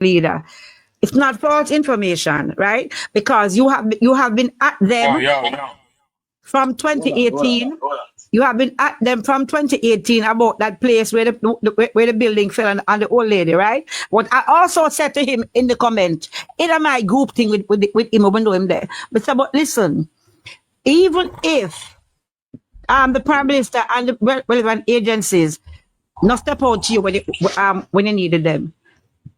leader. It's not false information, right? Because you have been at them from 2018. You have been at them from 2018 about that place where the building fell on the old lady, right? What I also said to him in the comment, in my group thing with him, even though him there. But said, but listen, even if the Prime Minister and the relevant agencies not step out to you when you needed them,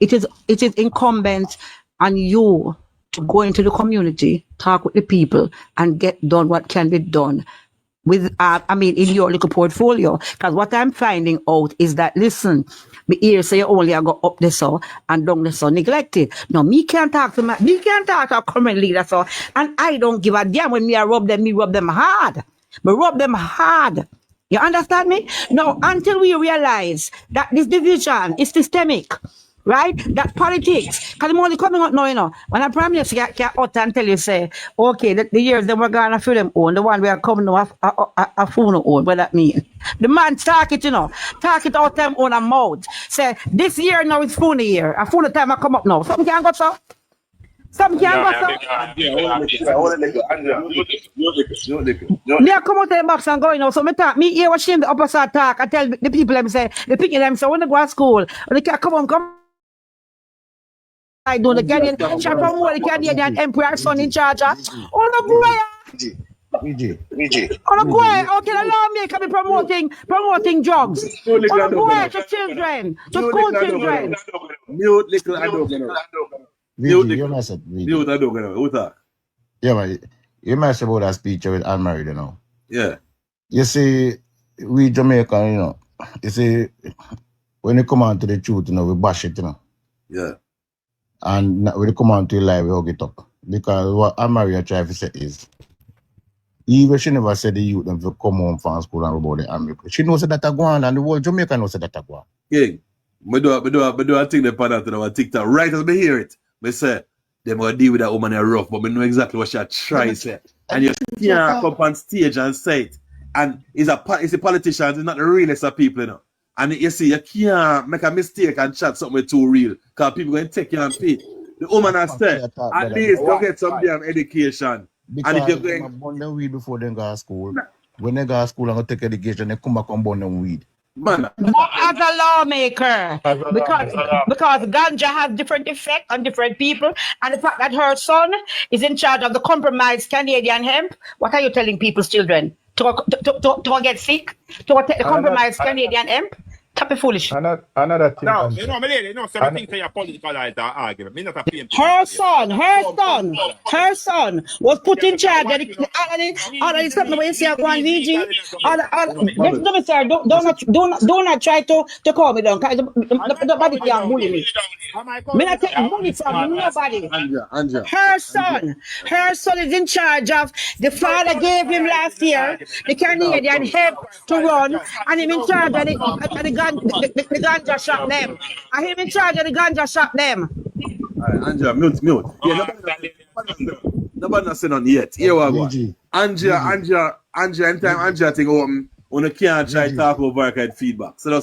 it is incumbent on you to go into the community, talk with the people, and get done what can be done with in your little portfolio. Because what I'm finding out is that, listen, me here say you only go up the so and down the so neglected. No, me can't talk to our current leader so, and I don't give a damn when me rub them hard. But rub them hard. You understand me? No, until we realize that this division is systemic, right? That politics, because I'm only coming out now, when a prime minister can out and tell you, say, okay, the years that we're going to fill them own, the one we are coming to a phone own, what that mean? The man talk it, talk it out them on a mouth. Say, this year now is phone year. A phone time I come up now. Something can go so. Some can't go so. Me I come out of the box and go, so me hear what she in the upper side talk. I tell the people them say, the picking them say when they go to school, when they can come. I do the Canadian Chatham Wall, the Canadian Emperor son in charge. Oh no boy. Oh no boy, okay, allow me can be promoting drugs. Oh no boy to children, to school children. Mute little Yeah, but you must about that speech with unmarried, Yeah. You see, we Jamaican, you see, when you come on to the truth, we bash it, Yeah. And when you come on to live, we hug it up. Because what Amaria try to say is, even she never said the youth them to come home from school and about the America. She knows that I go on, and the whole Jamaica knows that I go on. Yeah. But do I think they put out on our TikTok. Right as me hear it, me say, they will deal with that woman rough, but me know exactly what she try to say. And you can't come up on stage and say it. And it's a politician, it's not the realest of people, And you see, you can't make a mistake and chat something too real. Because people going to take you and pay. The woman has said, at least go get some damn education. Because and if you're going burn them weed before they go to school. When they go to school and go take education, they come back and burn them weed. Man. Not as a lawmaker. Because Ganja has different effect on different people. And the fact that her son is in charge of the compromised Canadian hemp, what are you telling people's children? To get sick? To take the compromised Canadian hemp? Can't be foolish. Another thing. No, my lady, so I think they are politicalized that argument. Me not a PNP. Her son was put in charge of the something when you say one VG. Sir, do not try to call me down. Nobody can bully me. Me not take money from nobody. Anja. Her son is in charge of the father gave him last year the Canadian hemp to run, and him in charge of the ganja shop them. I him in charge of the ganja shop them. Alright, Anja, mute. Yeah, nobody not saying on yet. Here we go. Anja, anytime Anja thing open, on can't try to talk about archive feedback. So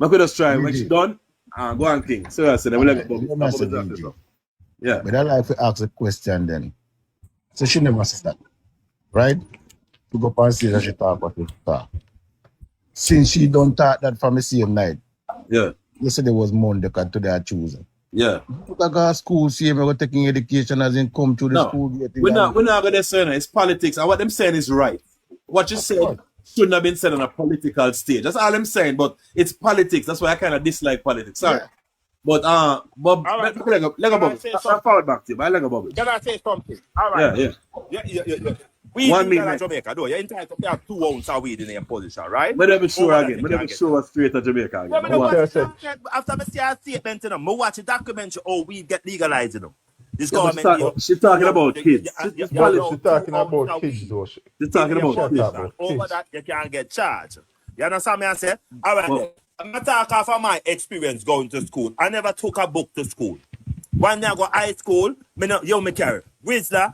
I could just try. When she done, go and king. So I said, yeah. But I like to ask a question then. So she never said that, right? To go up and say that she talk about it. Since she don't talk that from the same night. Yeah. Yesterday was Monday, because today I choose. Yeah. I go to school, see me taking education as in come to the school. We're not going to say it's politics. And what them saying is right. What you said shouldn't have been said on a political stage. That's all I'm saying. But it's politics. That's why I kind of dislike politics. Sorry. Yeah. But Bob, let go Bob. I'll forward back to you. But let go Bob. Can I say something? All right. Yeah. We in Jamaica, though. You're entitled to have 2 ounces of weed in your position, right? But never sure again. But never sure straight to Jamaica again. After I see a statement, I watch a documentary, weed get legalized, This government. She's talking about kids. She's talking about kids, though. She's talking about kids. Over that, you can't get charged. You understand me? I say, all right. I'm not talking from my experience going to school. I never took a book to school. When I go to high school, me carry Whistler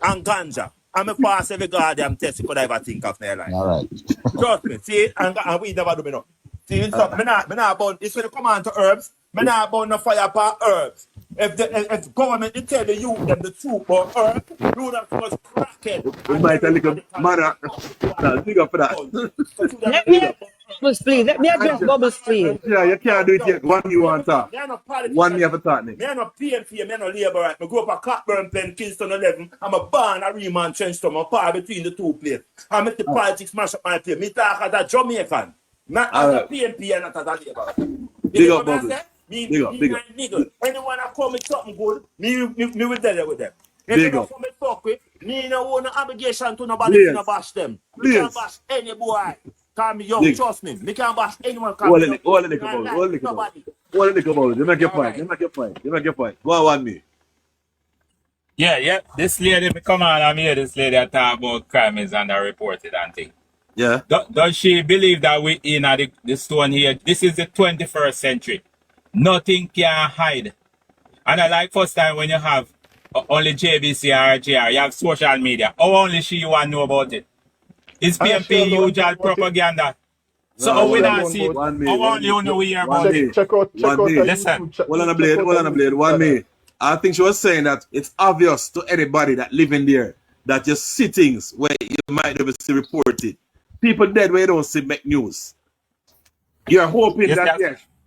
and Ganja. I'm a pass every goddamn test you could ever think of my life. All right. Trust me, see, and we never do me no. See, so me not about this when you come on to herbs, me not about no fire for herbs. If government they tell the youth them the truth about herbs, you that was cracking. We might a little manner. Nah, dig up for that. Let me Bubbles, please. Let me address Bubbles, please. Yeah, you can't do it yet. One you want to talk. One me have a thought. Me no PNP, me no Labour. Me grew up at Cockburn Pen, Kingston 11. I'm a born a Riemann Trenchtown. I'm part between the two places. I make the politics mash up my play. Me talk as a Jamaican. Not as a PNP and not as a Labour. Big up, Bubbles. Big up. Anyone that come with something good, me will tell you with them. If you don't come with fuck with, me no own no obligation to nobody to bash them. Me can't bash any boy. Call me young, trust me. Me can't bash anyone. All the little about it. You make your point. Go on, one me. Yeah. This lady, me come on, I'm here. This lady talk about crime is underreported and thing. Yeah. Does she believe that we in the stone here? This is the 21st century. Nothing can hide. And I like first time when you have only JBC or JR, you have social media. How only she want to know about it? Is PNP usual propaganda? So how we not see it? How only you know we hear about it? Check out Listen. Hold on a blade. One minute. I think she was saying that it's obvious to anybody that live in there that your sittings where you might never see reported. People dead where you don't see make news. You're hoping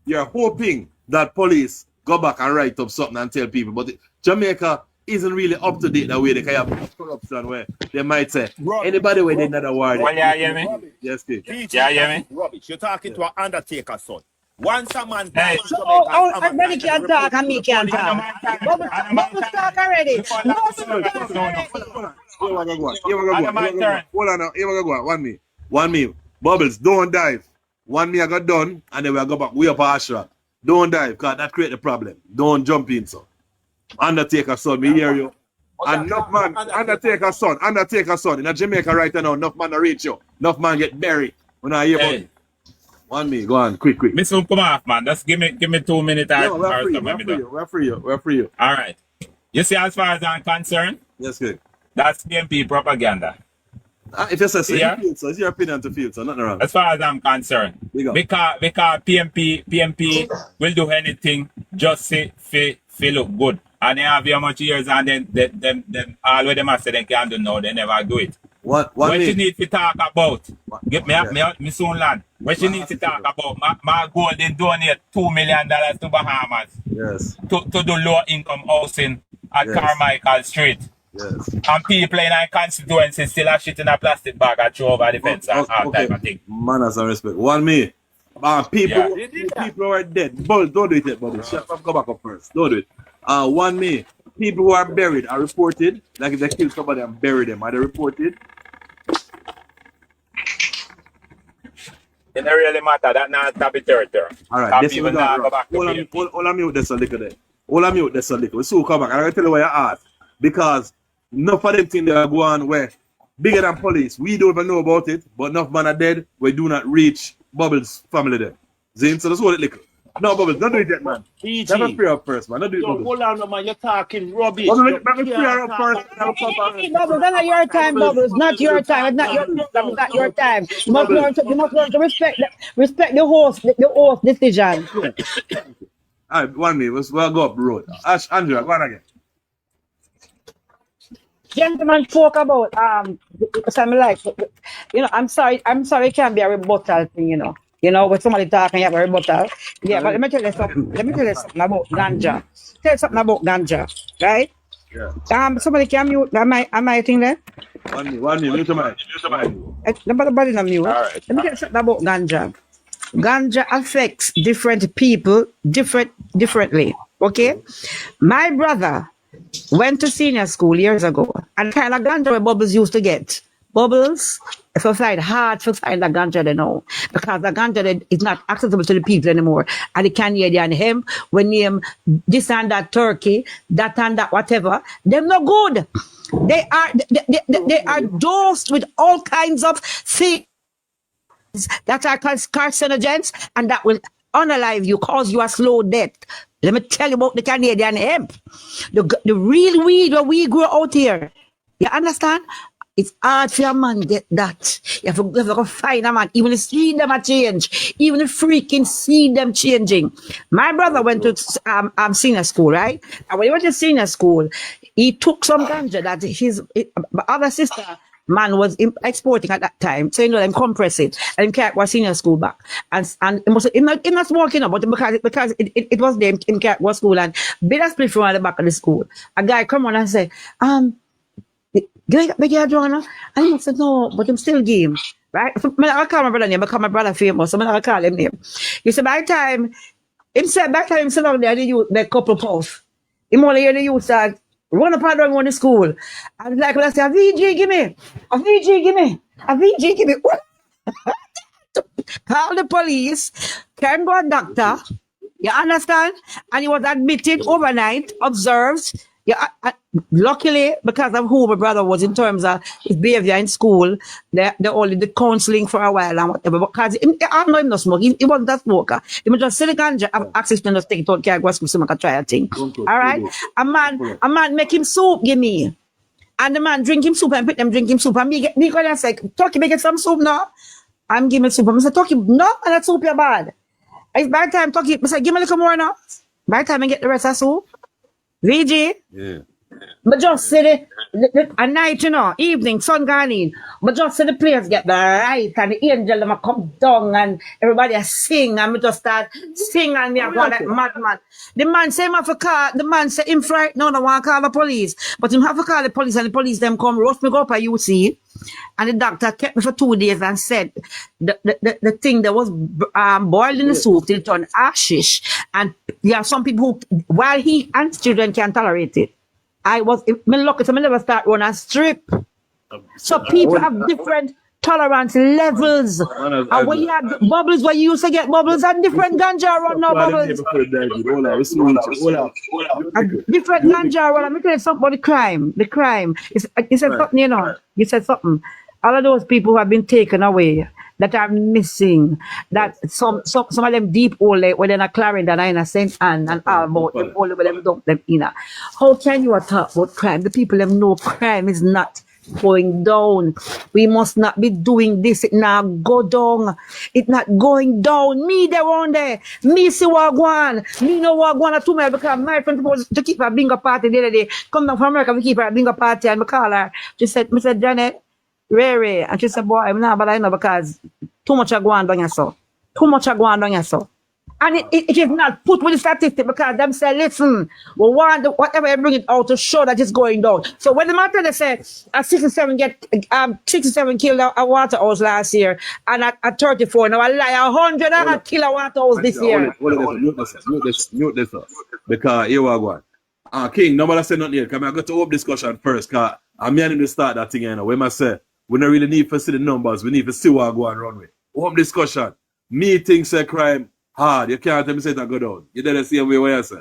you're hoping that police go back and write up something and tell people, but Jamaica isn't really up to date that way. They can have corruption where they might say anybody where they not awarded. Well, yeah, hear me? Yes, Steve. Yeah, hear me? Rubbish. You're talking to an undertaker's son. Once a man Everybody can talk and me can talk. Bubbles talk already. Hold on. One me. Bubbles, don't dive. One me I got done and then we go back. We up Ashra. Don't dive because that create the problem. Don't jump in, so. Undertaker son, me hear you. And enough man, Undertaker son. In Jamaica right now, enough man to reach you. Enough man get buried. When I hear about it. One me, go on, quick. Me soon come off, man. Just give me 2 minutes. We're for you. All right. You see, as far as I'm concerned, yes, good. that's PNP propaganda. If you say so, it's your opinion to feel, so nothing wrong. As far as I'm concerned, because PNP will do anything just to look good. And they have how much years and then them all what them have said they can do now, they never do it. What you need to talk about, get me soon land. What you need to talk about, my goal they donate $2 million to Bahamas. Yes. To do low income housing at Carmichael Street. Yes. And people in our constituency still have shit in a plastic bag and throw over the fence and all type of thing. Manners and respect. One me. People who are dead. But don't do it yet, buddy. Shut up, go back up first. Don't do it. One me. People who are buried are reported. Like if they kill somebody and bury them, are they reported? It don't really matter. That not be territory. Alright, this is go back. All I'm mute this a little there. We soon come back. And I'm gonna tell you why I asked. Because enough of them things that are going where bigger than police. We don't even know about it, but enough men are dead. We do not reach Bubbles' family there. Zane, so that's what it like. No, Bubbles, don't do it yet, man. Let me free up first, man. Don't do it, Bubbles. Hold on, man. You're talking rubbish. Let me free up first. Bubbles, that's not your time, Bubbles. Not your time. It's not your program. It's not your time. You must learn to respect the host decision. All right, 1 minute. We'll go up the road. Andrea, go on again. Gentleman spoke about something like, I'm sorry it can be a rebuttal thing, when somebody talking, you have a rebuttal. Yeah, but let me tell you something about Ganja. Tell you something about Ganja, right? Yeah. Somebody can mute. Am I thing there? 1 minute. Mute the mic. Nobody on mute. All right. Let me tell you something about Ganja. Ganja affects different people differently. Okay? My brother went to senior school years ago, and kind of ganja where Bubbles used to get. Bubbles, if I find hard to find the ganja they know, because the ganja is not accessible to the people anymore. And the Canadian hemp, when name this and that turkey, that and that whatever, they're no good. They are dosed with all kinds of things that are carcinogens, and that will unalive you, cause you a slow death. Let me tell you about the Canadian hemp. The real weed that we grow out here. You understand? It's hard for a man get that. You have to find a man. Even the see them a change. Even the freaking see them changing. My brother went to senior school, right? And when he went to senior school, he took some ganja that his other sister man was exporting at that time. So, you know, them compress it. And him can't go senior school back. And it not smoking up, but because it was them, him can't go school. And bit a split from at the back of the school. A guy come on and say, Big Joanna, and he said, no, but I'm still game, right? So I call my brother name, because my brother famous, so I call him name. He said, by the time him sit down there, the couple posts. Him only hear the youth start run up and down the school. And like when I say, a VG, give me, a VG, give me, a VG, give me. Call the police, can go a doctor, you understand? And he was admitted overnight, observed. Yeah, luckily, because of who my brother was in terms of his behavior in school, they only did counseling for a while and whatever. Because I know him not smoke. He wasn't a smoker. He was just sitting ganja, have access to the thing, don't care what school, so I can try a thing. All right? A man make him soup, give me. And the man drink him soup and put them drink him soup. And me go and say, Turkey, make it some soup now. I'm giving soup. I say, Turkey, no, and that soup you're bad. It's by the time Turkey, I say, give me a little more now. By the time I get the rest of soup. VG, yeah. But just see at night, you know, evening, sun gone in, but just see the players get the right and the angel them come down and everybody sing and we just start sing and me go like madman. The man say him have to call, the man say him fright, no, I want to call the police. But him have to call the police and the police them come rush me go up at UC. And the doctor kept me for 2 days and said the thing that was boiled in the soup till it turned ashish. And there are some people who, while he and children can tolerate it, I was lucky, so I never start running a strip. So people have different tolerance levels. And when you have bubbles, where you used to get bubbles and different ganja run now bubbles. Different ganja run. Let me tell you something about the crime. You said something, you know. You said something. All of those people who have been taken away, that are missing, that some of them deep old, like when they're not Clarendon and St. Anne and all about them, all of them dump them in. How can you talk about crime? The people have no crime is not going down. We must not be doing this. It now go down. It not going down. Me there one day. Me see Wagwan. Me know Wagwan to me because my friend supposed to keep a bingo party the other day. Come down from America, we keep a bingo party and we call her. She said, Mr. Janet, Ray. And she said, boy, I'm not, but I know because too much are going down yourself. Too much are going down yourself. And it is not put with the statistic because them say, listen, we want whatever you bring it out to show that it's going down. So when the matter they say 67 killed a water house last year and at 34, now I lie 100 and kill a water house this year. Mute this up. Because here we go. King, nobody say nothing yet. Because I got to open discussion first. Because I'm meaning to start that thing, you know. When I say, we don't really need to see the numbers. We need to see what I go and run with. Open discussion. Me think say crime hard. You can't tell me say that go down. You did the same way what you say.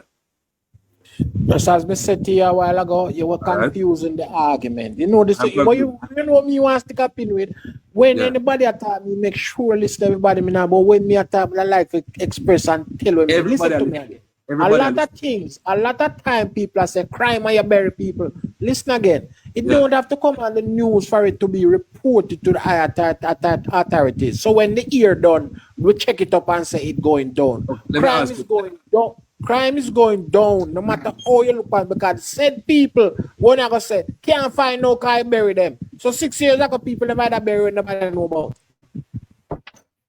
Just as I said to you a while ago, you were confusing the argument. You know this. You know me want to stick up in with. When anybody attack me, make sure listen to everybody me now. But when me attack, I like to express and tell them. Listen to me again. A lot of things, a lot of time people say crime and you bury people. Listen again. It don't have to come on the news for it to be reported to the higher authorities. So when the year done, we check it up and say it going down. Crime is going down. Crime is going down no matter how you look at it, because said people, when I go say, can't find no car, bury them. So 6 years ago, people never had buried, nobody know about.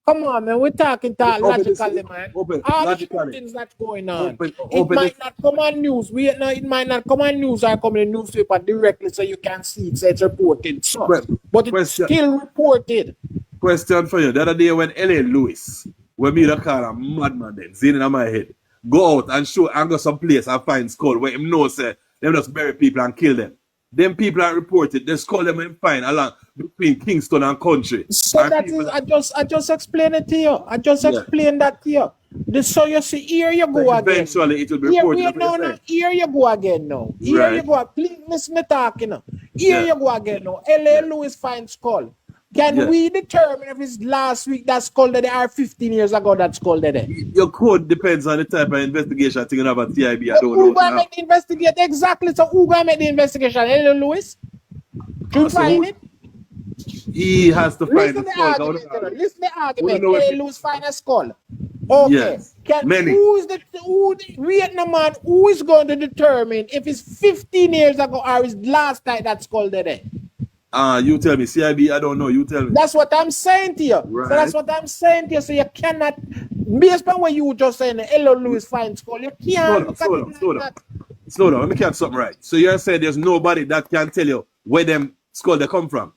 Come on, man, we're talking logically, man. All the things that's going on. It might not come on news. It might not come on news or come in the newspaper directly so you can see it, so it's reported. So, but it's still reported. Question for you. The other day when L.A. Lewis, when me the car a madman then, zing in my head, go out and show and go some place and find skull where him know say them just bury people and kill them. Them people are reported, they skull them and find along between Kingston and country. So and that is, I just explained it to you. I just explained that to you. So you see, here you go again. Eventually it will be reported. Here you go again now. Here you go. Please listen me talking now. Here you go again now. L.A. Lewis finds skull. Can we determine if it's last week that skull that they are 15 years ago that skull that they? Your code depends on the type of investigation thing about TIB. I don't know. Who gonna make the investigation? Exactly. So who gonna make the investigation? L.A. Lewis? You find it? He has to find Listen the the skull. argument, you know. Listen the argument. know if Hey, it, lose find a skull. Okay. yes, many. Who the Vietnam man who is going to determine if it's 15 years ago or is last night that skull there? You tell me. CIB, I don't know. You tell me. That's what I'm saying to you. Right. So that's what I'm saying to you. So you cannot, based on what you just saying, hello Louis fine skull, you can't Slow down. Let me catch something right. So you're saying there's nobody that can tell you where them skull they come from?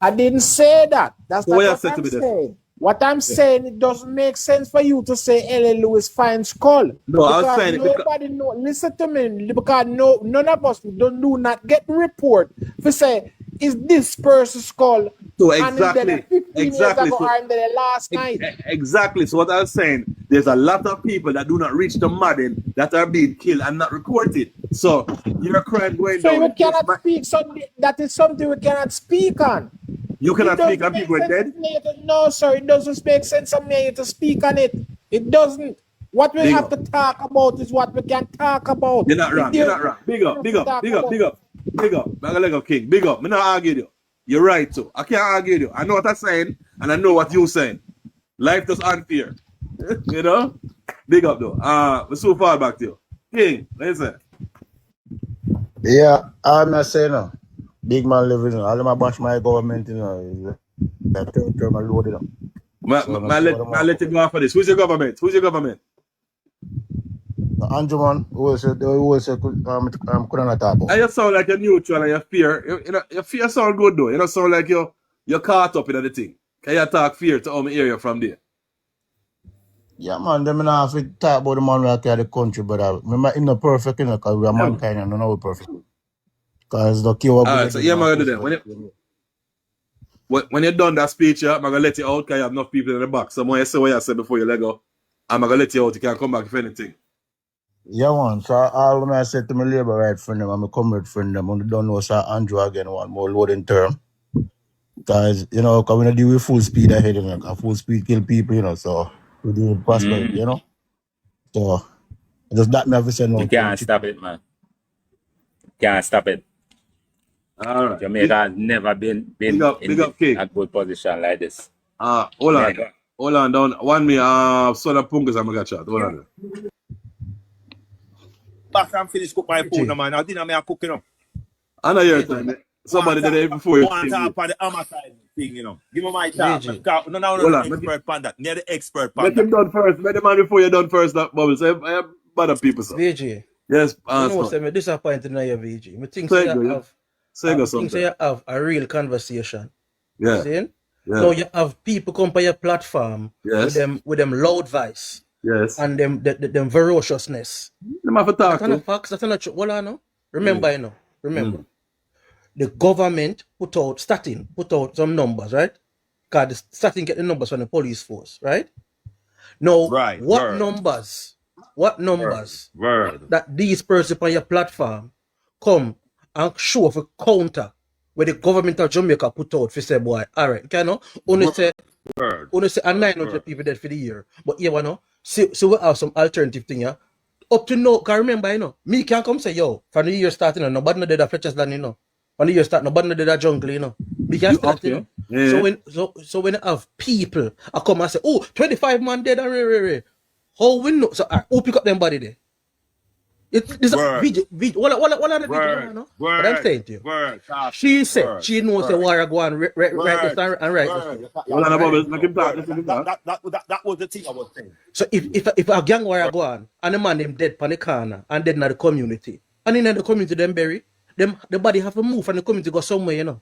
I didn't say that. That's So not what what you I'm said to me saying. What I'm saying, it doesn't make sense for you to say L.A. Lewis fine skull. No, I was because saying nobody know. Listen to me, because none of us do not get the report to say is this person's skull. So and is there 15 years ago so, or in the last night. Exactly. So what I was saying, there's a lot of people that do not reach the Madden that are being killed and not reported. So your crime going so down. we cannot speak. So that is something we cannot speak on. You cannot speak on people are dead? No, sir, it doesn't make sense for me to speak on it. It doesn't. What we have to talk about is what we can talk about. You're not wrong. You're not wrong. Big up. Magalego King. Big up. I'm not arguing you. You're right too. I can't argue you. I know what I'm saying and I know what you're saying. Life is unfair. You know? Big up though. We're so far back to you. King, listen. Yeah, I'm not saying no. Big man living, all of my bash my government, you know, that term loaded up. Let you go after this. Who's your government? Andrew man, who was couldn't talk about. And you sound like you're neutral and you fear. Your fear sound good though. You don't sound like you're caught up in the thing. Can you talk fear to my area from there? Yeah, man, them not have to talk about the man who carry the country, but remember, it's not perfect, you know, because we are mankind and not perfect. Because the key was alright, so yeah, I'm going to do that. When you're done that speech, I'm going to let you out because you have enough people in the back. So when you say what you said before you let go, I'm going to let you out. You can come back if anything. Yeah, man. So all when I said to my labor right friend them and my comrade friend them, when they don't know Sir Andrew again one more loading term. Because, you know, because we don't deal with full speed ahead, you know, because full speed kill people, you know, so we deal with prosperity, you know. So just that me have to say no. You can't stop it, man. Can't stop it. All right. Jamaica has never been in a good position like this. Hold on, down. One me, soda pungas, I'm going to chat. Hold on. Back and finish cook my food, no, man. I didn't make a cooking up. I know your time. Somebody did it before you. Want to talk about the homicide thing, you know. Give me my talk. No, expert on that. Near the expert on that. Let him done first. Let him on before you done first, that bubble. So I have bad people, sir. VG. Yes, you know, I'm disappointed in you, VG. I think you have a real conversation. Yeah. See? So you have people come by your platform with them loud voice. Yes. And them ferociousness. Them have to talk. That's not facts. That's not true. Well, I know. Remember, you know. Remember. The government put out some numbers, right? Because the Statin get the numbers from the police force, right? Now, what numbers that these persons on your platform come and show for counter where the government of Jamaica put out for say, boy, all right, okay, no? Only say 900 people dead for the year. But you know, so we have some alternative thing, yeah? Up to now, because remember, you know, me can't come say, yo, from the year starting, you know, nobody no did a Fletcher's land, you know. From the year start, nobody no did a jungle, you know. We can't start, you know. Yeah. So when you have people, I come and say, oh, 25 man dead and how we know? So who pick up them body there? This video. What are the people know? What I'm saying to you. She said she knows the war go on right this and right this. That was the thing I was saying. So if a gang war go on and the man them dead on the corner and dead in the community and in the community them bury them, the body have to move and the community go somewhere, you know,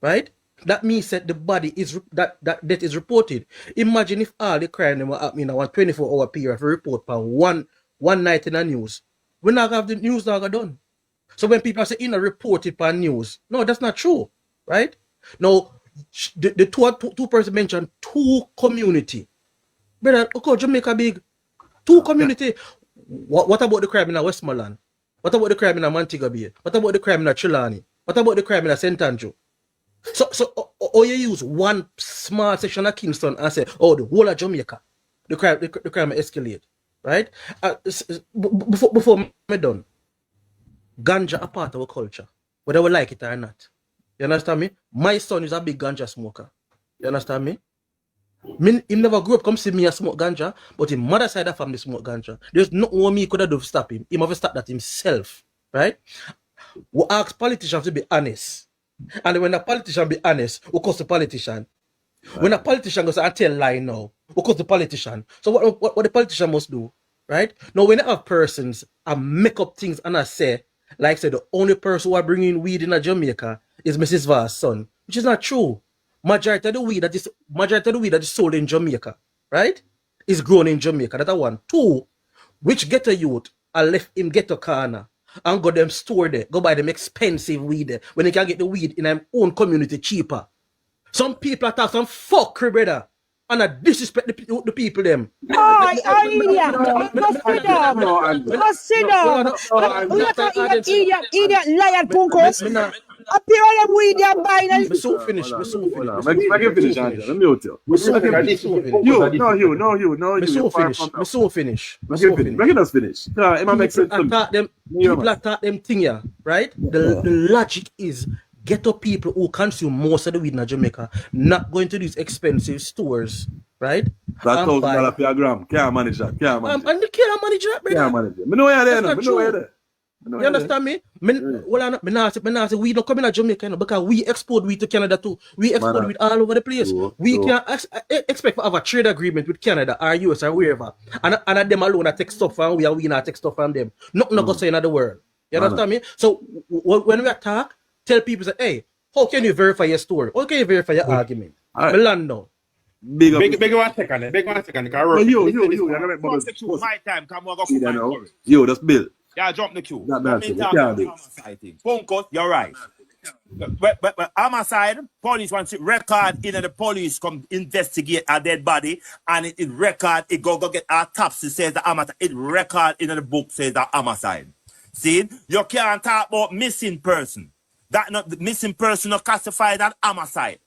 right? That means that the body is that death is reported. Imagine if all the crime them were happening in a 24-hour period for report for one night in the news. We not have the news now done. So when people say report it on news, no, that's not true, right? Now the two person mentioned two community. Brother, okay, Jamaica big. Two community. What about the crime in Westmoreland? What about the crime in Montego Bay? What about the crime in Trelawney? What about the crime in St. Andrew? So you use one small section of Kingston and say, oh, the whole of Jamaica, the crime escalate, right? Before me done, Ganja a part of our culture, whether we like it or not. You understand me? My son is a big ganja smoker. You understand me? He never grew up come see me a smoke ganja, but his mother side of family smoke ganja. There's nothing what me could have done to stop him. He must have stopped that himself, right? We ask politicians to be honest. And when a politician be honest, we cause the politician. Right. When a politician goes and tell lie now, we cause the politician. So what the politician must do, right? Now when I have persons and make up things and I say, like I said, the only person who are bringing weed in Jamaica is Mrs. Va's son, which is not true. Majority of the weed that is sold in Jamaica, right, is grown in Jamaica. That's one. Two, which ghetto youth are left in ghetto corner and go them store there, go buy them expensive weed there, when they can get the weed in their own community cheaper. Some people attack some fuckery, brother, and I disrespect the people them. Oh, idiot! Go sit down. Idiot, liar, punko. Appear on them weed you're buying. Me so finish. Let me finish. Let me out here. No, Me so finish. Make us finish. It makes sense. People attack them thing here, right? The logic is ghetto people who consume most of the weed in Jamaica not going to these expensive stores, right? That's $1,000 per gram. Can't manage that. And they can't manage that, brother. Can't manage it. Me know you're there. You understand me? Me not say we don't come in Jamaica, no, because we export weed to Canada too. We export weed all over the place. We can expect to have a trade agreement with Canada or US or wherever. And them alone that take stuff from we not take stuff from them. Nothing not going to say in the world. You understand me? So when we attack, tell people that, hey, how can you verify your story? How can you verify your argument? Right. Land now. Big 1 second. My time, come on, go. Yo, that's Bill. Yeah, jump the queue. That Punko, you're right. But homicide, police want to record in the police come investigate a dead body and it record, it go get autopsy says the homicide. It record in the book says the homicide. See, you can't talk about missing person. That not the missing person not classified as homicide.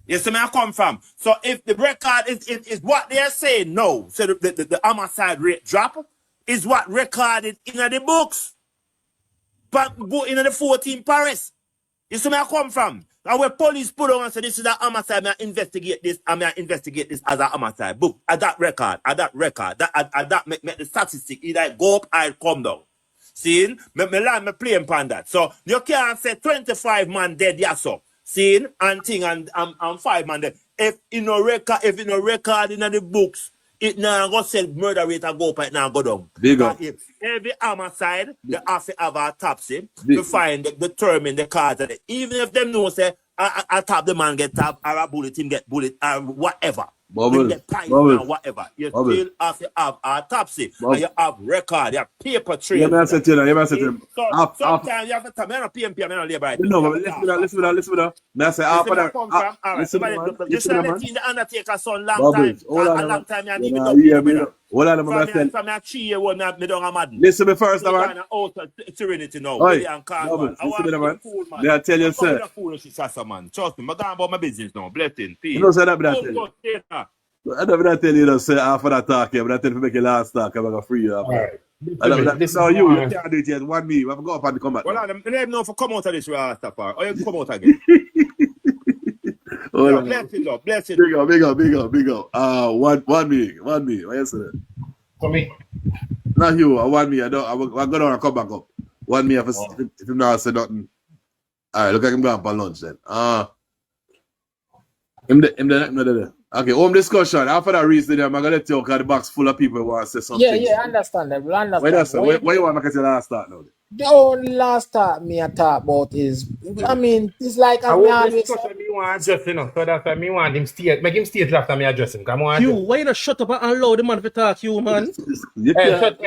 You see where I come from? So if the record is what they're saying, no. So the homicide rate drop is what recorded in the books. But go in the 14 Paris. You see where I come from? And where police put on and say this is a homicide, I investigate this as a homicide. Book at that record, that make the statistic either go up or come down. See, me play upon that. So you can't say 25 man dead, yes, so. See, and 5 man dead. If in no record in the books, it now go say murder rate go up, it now go down. If every homicide, they have to have a autopsy to determine the cause of it. Even if them know say I tap the man get tapped or a bullet him get bullet or whatever. Get or whatever. You still have to have autopsy. And you have record, you have paper trail. Sometimes you have to tell me, I'm not PNP, I'm not labor. No, but listen to that. I say after that. Listen to that. You should have seen the Undertaker son long time. A long time you didn't even Hold on, from a 3 year old, me don't have madness. Listen to me first, man. Serenity now. Listen to me, man. I tell you, sir. Trust me, I'm going about my business now. Blessing. You know, say that, but I tell you. I don't tell you, say after that talk, but I tell you to make your last talk, I'm going to free you up. So you can't do it yet. 1 minute. I've got up and come back. Well, I don't know if I come out of this Rastafari. Or you come out again. Bless it. Big up. 1 minute. What you say? For me. Not you. 1 minute. I'm go down and come back up. 1 minute if you not say nothing. All right, look like I'm going for lunch then. Okay, home discussion. After that reason, I'm going to let you because the box full of people who want to say something. Yeah, understand that. Why you want to make it your last start now? The only last start me I talk about is, I mean, it's like I want discussion me want address, you know, so that's why me want him stay, make him stay after me address him. Come on. You, why you not shut up and allow the man to talk, you, man? Hey, shut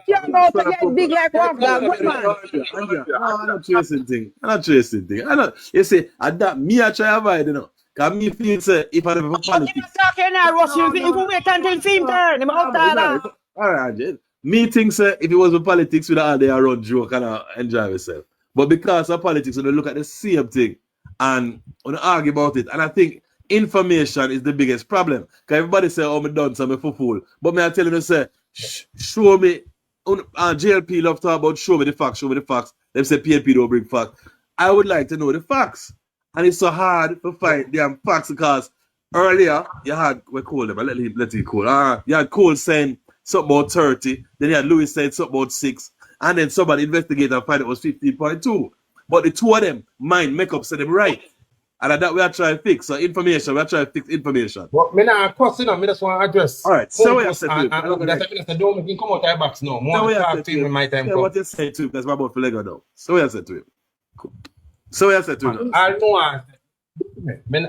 your mouth and get big like one flag. I'm not chasing thing. You see, at that, me I try to avoid, you know. Because me feel, say, if I have a politics. If we wait until film turn, all right, me think, say, if it was with politics, we'd all day around joke and enjoy myself. But because of politics, we look at the same thing and we argue about it. And I think information is the biggest problem. Because everybody say, oh, me done something for fool. But me I tell you, say, show me JLP love to talk about show me the facts. Them say PNP don't bring facts. I would like to know the facts. And it's so hard to find damn facts because earlier you had, we call them, let it call. You had Cole saying something about 30, then you had Lewis saying something about 6, and then somebody investigate and find it was 15.2. But the two of them, make up, say them right. And that we are trying to fix. So information, we are trying to fix information. But me not question, I just want to address. All right, so what you said to him. That's I don't make him come out of the box now. More talk to him in my time. Yeah, what you said to him, because my about to Lego now. So what you said to him. Cool. So what you said to him. I know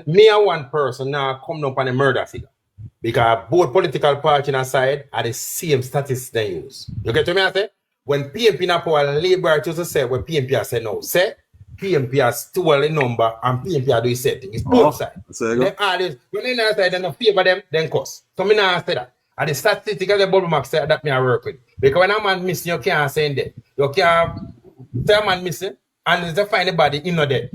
me and one person now come up on a murder figure. Because both political parties aside are the same statistics they use. You get to me, I say? When PNP na power, Labour just say when PNP has said no, say PNP has stole a number and PNP are doing setting. It's both sides. When they not say they don't favor them, then cost. So me not say that. And the statistics of the bubble mark say that me I work with. Because when a man missing, you can't say that. You can't say a man missing and they find the body in no dead.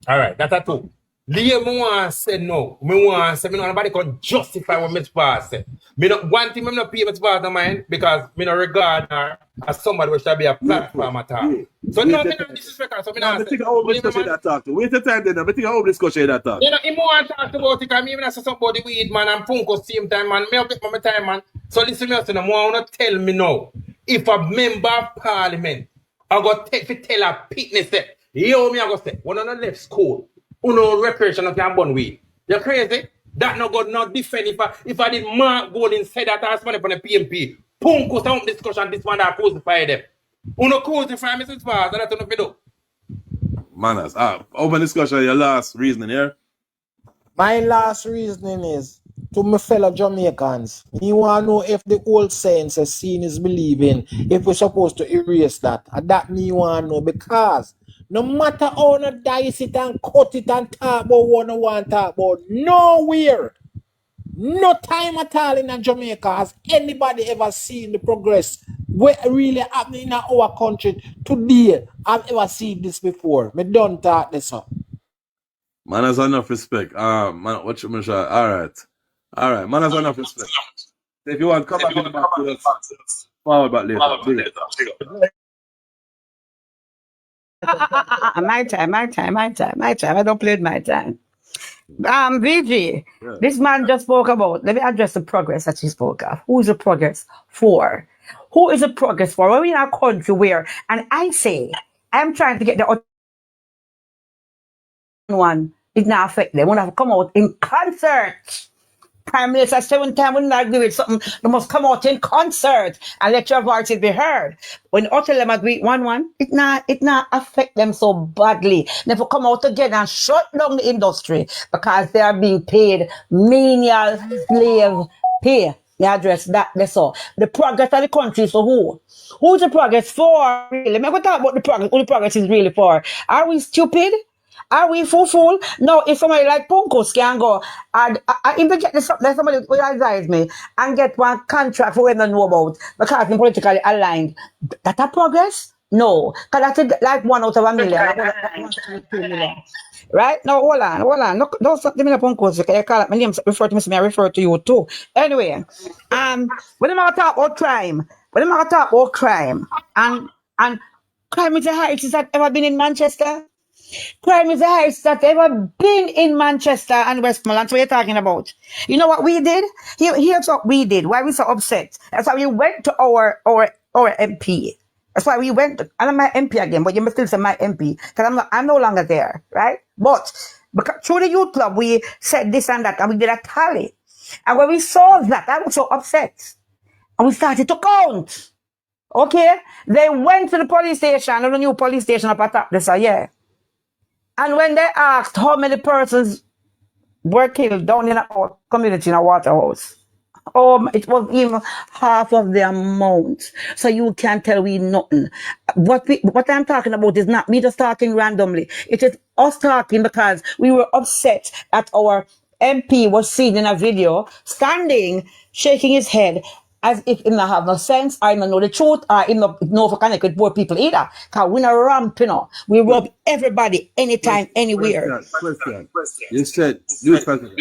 Alright, that's a two. Leave me want say no. Me want say me no nobody can justify what Mr. Pass say. Me not one thing me not pay Mr. Pass no mind because me not regard her as somebody which should be a platform at all. So no, me not disrespect her. So me not. I think I hope discussion that talk to. Wait a time then. I think I hope discussion that talk. You know, he want to talk about it because me even say somebody weed man and Punko same time man. Me get my time man. So listen me say no more wanna tell me now. If a member of parliament I go take to tell a pitness say, yo me I go say, when I left school. Uno reparation of your bun weed. You're crazy? That no good not defend if I did Mark Golden say that I spent upon the PNP. Punko some discussion this one that crucify them. Uno crucify Mrs. Paz, that's what you do. Manners. Open discussion, your last reasoning here. My last reasoning is to my fellow Jamaicans. Me want to know if the old saying says seeing is believing, if we're supposed to erase that. And that me want to know because no matter how no dice it and cut it and talk about what no want to talk about, nowhere, no time at all in Jamaica has anybody ever seen the progress what really happening in our country today. I've ever seen this before. Me don't talk this up. Man has enough respect. Man, what you mean? All right. Man has enough respect. If you want, come back to us. Forward back later. My time. I don't play my time. VG, this man just spoke about, let me address the progress that he spoke of. Who is the progress for? Who is the progress for? We're in a country where, and I say, I'm trying to get the one, it not affect them. When I come out in concert. Prime Minister 7 times when I agree with something, they must come out in concert and let your voices be heard. When all tell them agree 1-1, it not affect them so badly. They will come out together and shut down the industry because they are being paid menial slave pay. They address that, that's all. The progress of the country is for who? Who's the progress for? Really? Let me go talk about the progress, who the progress is really for. Are we stupid? Are we fool? No, if somebody like Punkos can go and if they get this, somebody will advise me and get one contract for when they know about because they're politically aligned. That a progress? No. Because that's like 1 out of 1 million. Right? No, hold on. No, don't stop me Punkos. You call it my name, refer to me, I refer to you too. Anyway, when I'm talk about crime, and crime is the highest that ever been in Manchester. Crime is the highest that ever been in Manchester and Westmoreland. So what you're talking about? You know what we did? Here's what we did. Why we so upset? That's why we went to our MP. That's why we went. And I'm my MP again, but you must still say my MP because I'm no longer there, right? But because through the youth club, we said this and that, and we did a tally. And when we saw that, I was so upset, and we started to count. Okay, they went to the police station, the new police station up at top. They said, yeah. And when they asked how many persons were killed down in our community in a Waterhouse, it was even half of the amount. So you can't tell we nothing. What I'm talking about is not me just talking randomly. It is us talking because we were upset that our MP was seen in a video standing, shaking his head, as if he not have no sense, or he not know the truth, or he not know if he connect with poor people either. Because we not ramp, you know. We rub everybody, anytime, anywhere. Question. You said, question.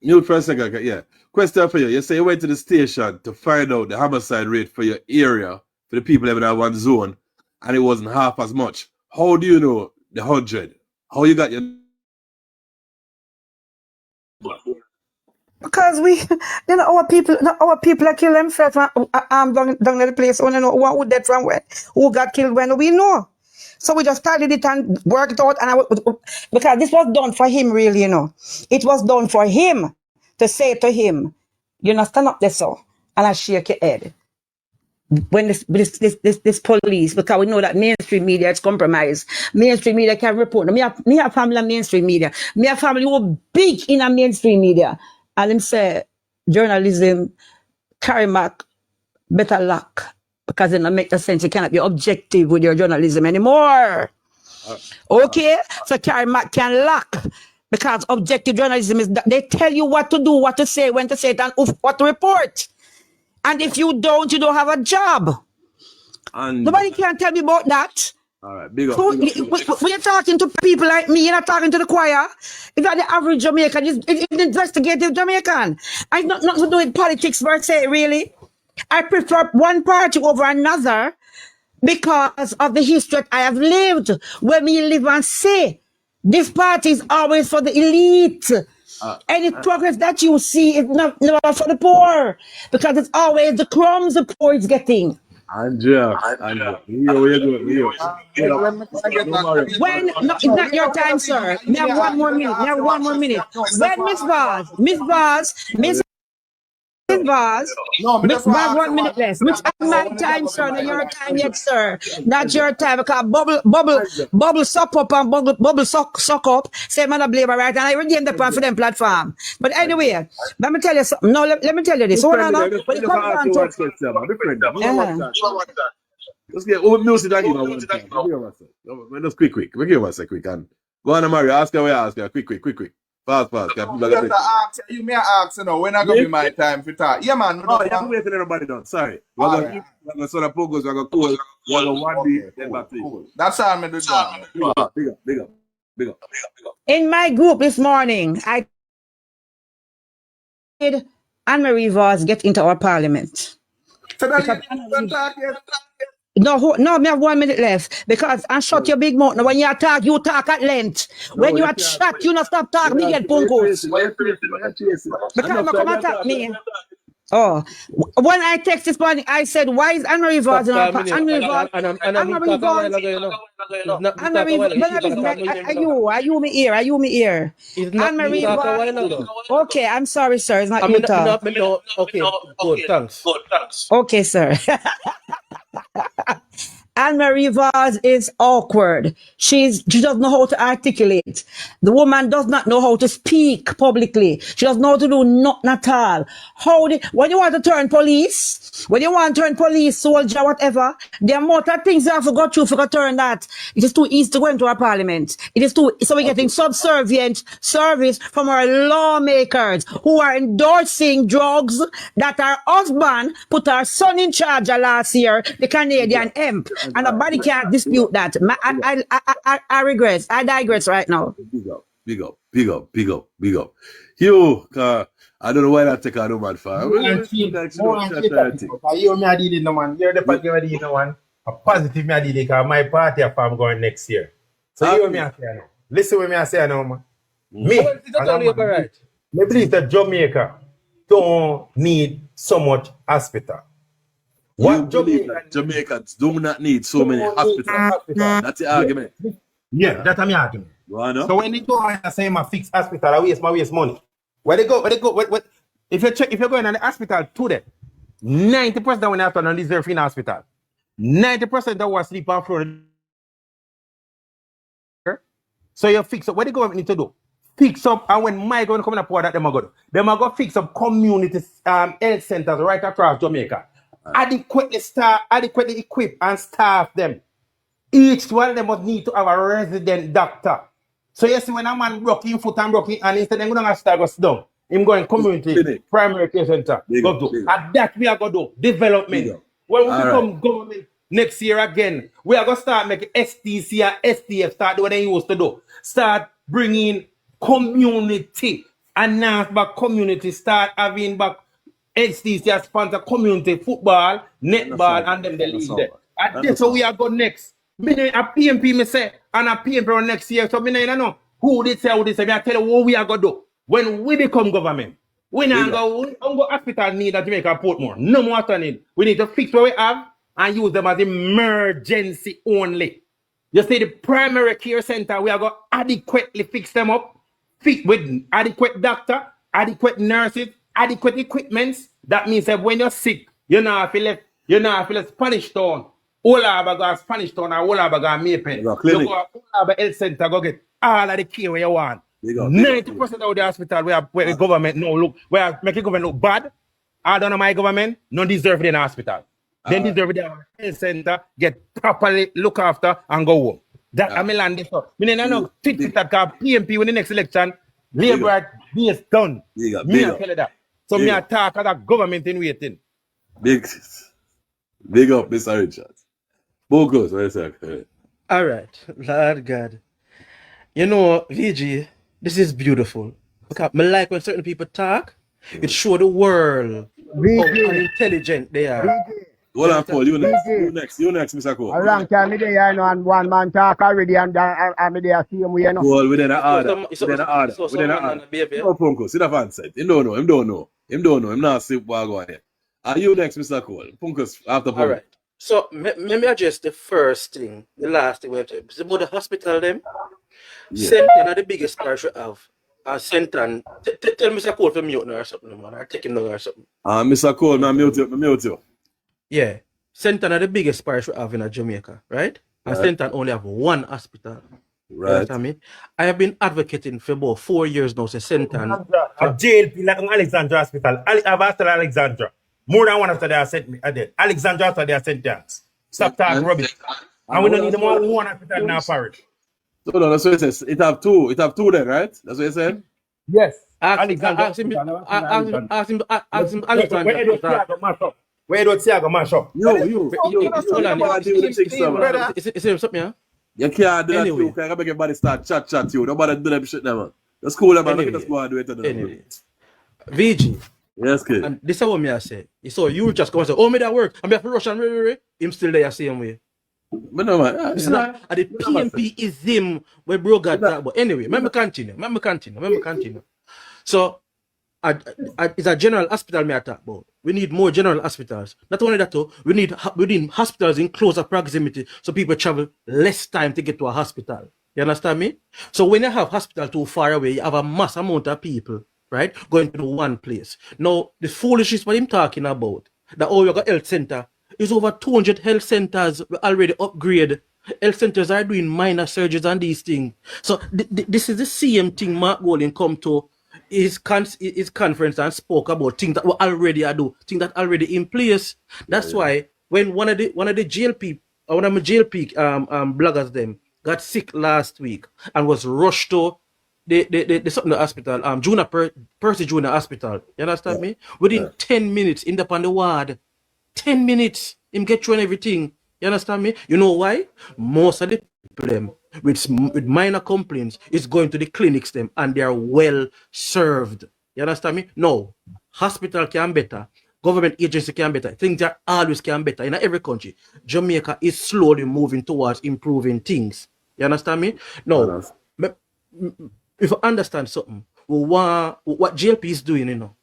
Mute for a second, yeah. Question for you. You say you went to the station to find out the homicide rate for your area, for the people living in one zone, and it wasn't half as much. How do you know the 100? How you got your... Because we, our people that kill themselves down the place. We don't know who dead from when, who got killed when, we know. So we just started it and worked it out. Because this was done for him, really, It was done for him to say to him, stand up there, so, and I shake your head. When this police, because we know that mainstream media is compromised. Mainstream media can report. Me have family in mainstream media. Me have family who big in a mainstream media. And him say, journalism, carry back, better luck. Because it don't make no sense. You cannot be objective with your journalism anymore. Okay? So carry back can lack. Because objective journalism is that they tell you what to do, what to say, when to say it, and what to report. And if you don't have a job. And nobody can tell me about that. All right, big up. So when you're talking to people like me, you're not talking to the choir. If you're the average Jamaican, it's investigative Jamaican. It's not nothing to do with politics per se, really. I prefer one party over another because of the history that I have lived. When we live and say, this party is always for the elite. Any progress that you see is never for the poor. Because it's always the crumbs the poor is getting. Andrea. When, no, it's not your time, sir. We have 1 more minute. When Miss Vaz, we have 1 minute less. Which is my time, sir, not your time yet, sir. Not your time. Because bubble suck up and bubble suck up. Say man a believer, right? And I regain the plan for them platform. But anyway, let me tell you something. No, let me tell you this. Hold on now. When it comes down to let's get music that give one time. Just quick. We give us a quick and go on, Mario. Ask her. Quick. Fast. You may ask, when I gonna be my time for talk. Yeah, man. Oh, you have to wait till everybody done. Sorry. We're going to sort of focus, we're going to cool. We're going to 1 day, then back to you. That's all I'm doing. Big up. In my group this morning, I did Anne-Marie Vaz get into our parliament. No, we have 1 minute left. Because and shut your big mouth. Now, when you talk at length. When you chat, you not stop talking. Me get punkos. Because I'm come attack me. Oh, when I text this morning, I said, "Why is Anne-Marie Vaz in our Anne-Marie Vaz? Are you me here? Anne-Marie Vaz. Okay, I'm sorry, sir. It's not you talk. Okay, good. Thanks. Okay, sir. Anne-Marie Vaz is awkward. She doesn't know how to articulate. The woman does not know how to speak publicly. She doesn't know how to do nothing at all. When you want to turn police, soldier, whatever, there are more things you have to go through for to turn that. It is too easy to go into our parliament. So we're getting subservient service from our lawmakers who are endorsing drugs that our husband put our son in charge of last year, the Canadian hemp. And nobody can't dispute that. I regress. I digress right now. Big up. You, I don't know why that take a no man for. You me a deal in no man. You're the party me a deal in no one. A positive me a deal because my party a farm going next year. So you me a say now. Listen what me a say now, man. Me believe that Jamaica don't need so much hospital. What Jamaicans do not need so many hospitals. That's the argument. Yeah, that's my argument. So when they go and say my fix hospital, I waste money. Where they go? If you're going to the hospital today, 90% when after on deserve in hospital. 90% that was sleep on floor. So you fix up. What they go need to do? Fix up, and when Mike going to come in and that, them are going to fix up community health centers right across Jamaica. Adequately equip and staff them. Each one of them must need to have a resident doctor. So you see when a man broke his foot and instead of going to start go down, him going community primary care center. Go do. And that we are going to do. Development. When we become government next year again, we are going to start making STC and STF start doing what they used to do. Start bringing community And now back community start having back HTC sponsor community football, netball, and then the league there. And that's how we are going next. Me know a PNP me say, and a PNP run next year. So me know who they say, who they say. Me I tell you what we are going to do. When we become government, we not go hospital need that Jamaica Portmore. No more to need. We need to fix what we have and use them as emergency only. You see the primary care center, we are going to adequately fix them up. Fit with adequate doctor, adequate nurses, adequate equipments. That means that when you're sick, you know if you left Spanish Town, all over go Spanish Town or all over go Maypen. You go all over health center, go get all of the care where you want. 90% of the hospital where the government no look, where make the government look bad. I don't know my government, no deserve it in the hospital. Then deserve it in the health center, get properly look after and go home. That I mean land this up. I know that PNP when the next election, Labour is done. Me I tell you that. So me attack as a government in waiting. Big up, Mr. Richards. Focus, what you say? All right, Lord God. You know, VG, this is beautiful. Because I like when certain people talk, it show the world how intelligent they are. Hold on, Paul. You next, Mr. Cole. A long time there, you know, and one man talk already, and me there see him, you know. Well, within the order. No, Punko, sit up and say. Him don't know. Him not see what go ahead. Are you next, Mr. Cole? Punko after Punko. All right. So, let me address the first thing, the last thing we have to. It's about the hospital, them. Senton are the biggest parish we have. Senton, tell Mr. Cole to mute now or something, man. Or take him now or something. Mr. Cole, man, mute you. Yeah. Senton are the biggest parish we have in Jamaica, right? And Senton only have one hospital. Right. You know I have been advocating for about 4 years now, since Senton. A JLP like Alexandra Hospital. I've asked Alexandra. More than one after they are sent me. Alexandra after they are sentence. Stop talking rubbish. And we don't need more than one hospital in our parish. So no, that's what it says. It have two then, right? That's what you said? Yes. Alexandra. Ask him Alexandra. Where do Tiago mash up? You hold on. Is it something, yeah? You can't do that too, because I make everybody start chat you. Nobody do that shit now, man. That's cool, man. Look at us go and do it. Anyway. VG. Yes, kid. And this is what me I say. So you just come and say, oh, me that work. I'm here for Russian, him still there same way. But no, man. It's not. And the PNP is him where bro got that. But anyway, let me continue. So, it's a general hospital me I talk about. We need more general hospitals. Not only that, though, we need hospitals in closer proximity so people travel less time to get to a hospital. You understand me? So when you have hospital too far away, you have a mass amount of people, right, going to one place. Now, the foolishness what I'm talking about, that we got health center, is over 200 health centers we already upgrade. Health centers are doing minor surgeries and these things. So this is the same thing Mark Golding come to his conference and spoke about things that we already do, things that already in place. That's why when one of the JLP or one of my JLP bloggers them got sick last week and was rushed to the hospital, Percy Junior Hospital. You understand me? Within 10 minutes in the ward. 10 minutes, him get through and everything. You understand me? You know why? Most of the people them with minor complaints is going to the clinics them and they are well served. You understand me? No. Hospital can better. Government agency can better. Things are always can better in every country. Jamaica is slowly moving towards improving things. You understand me? No. If you understand something, what JLP is doing, you know,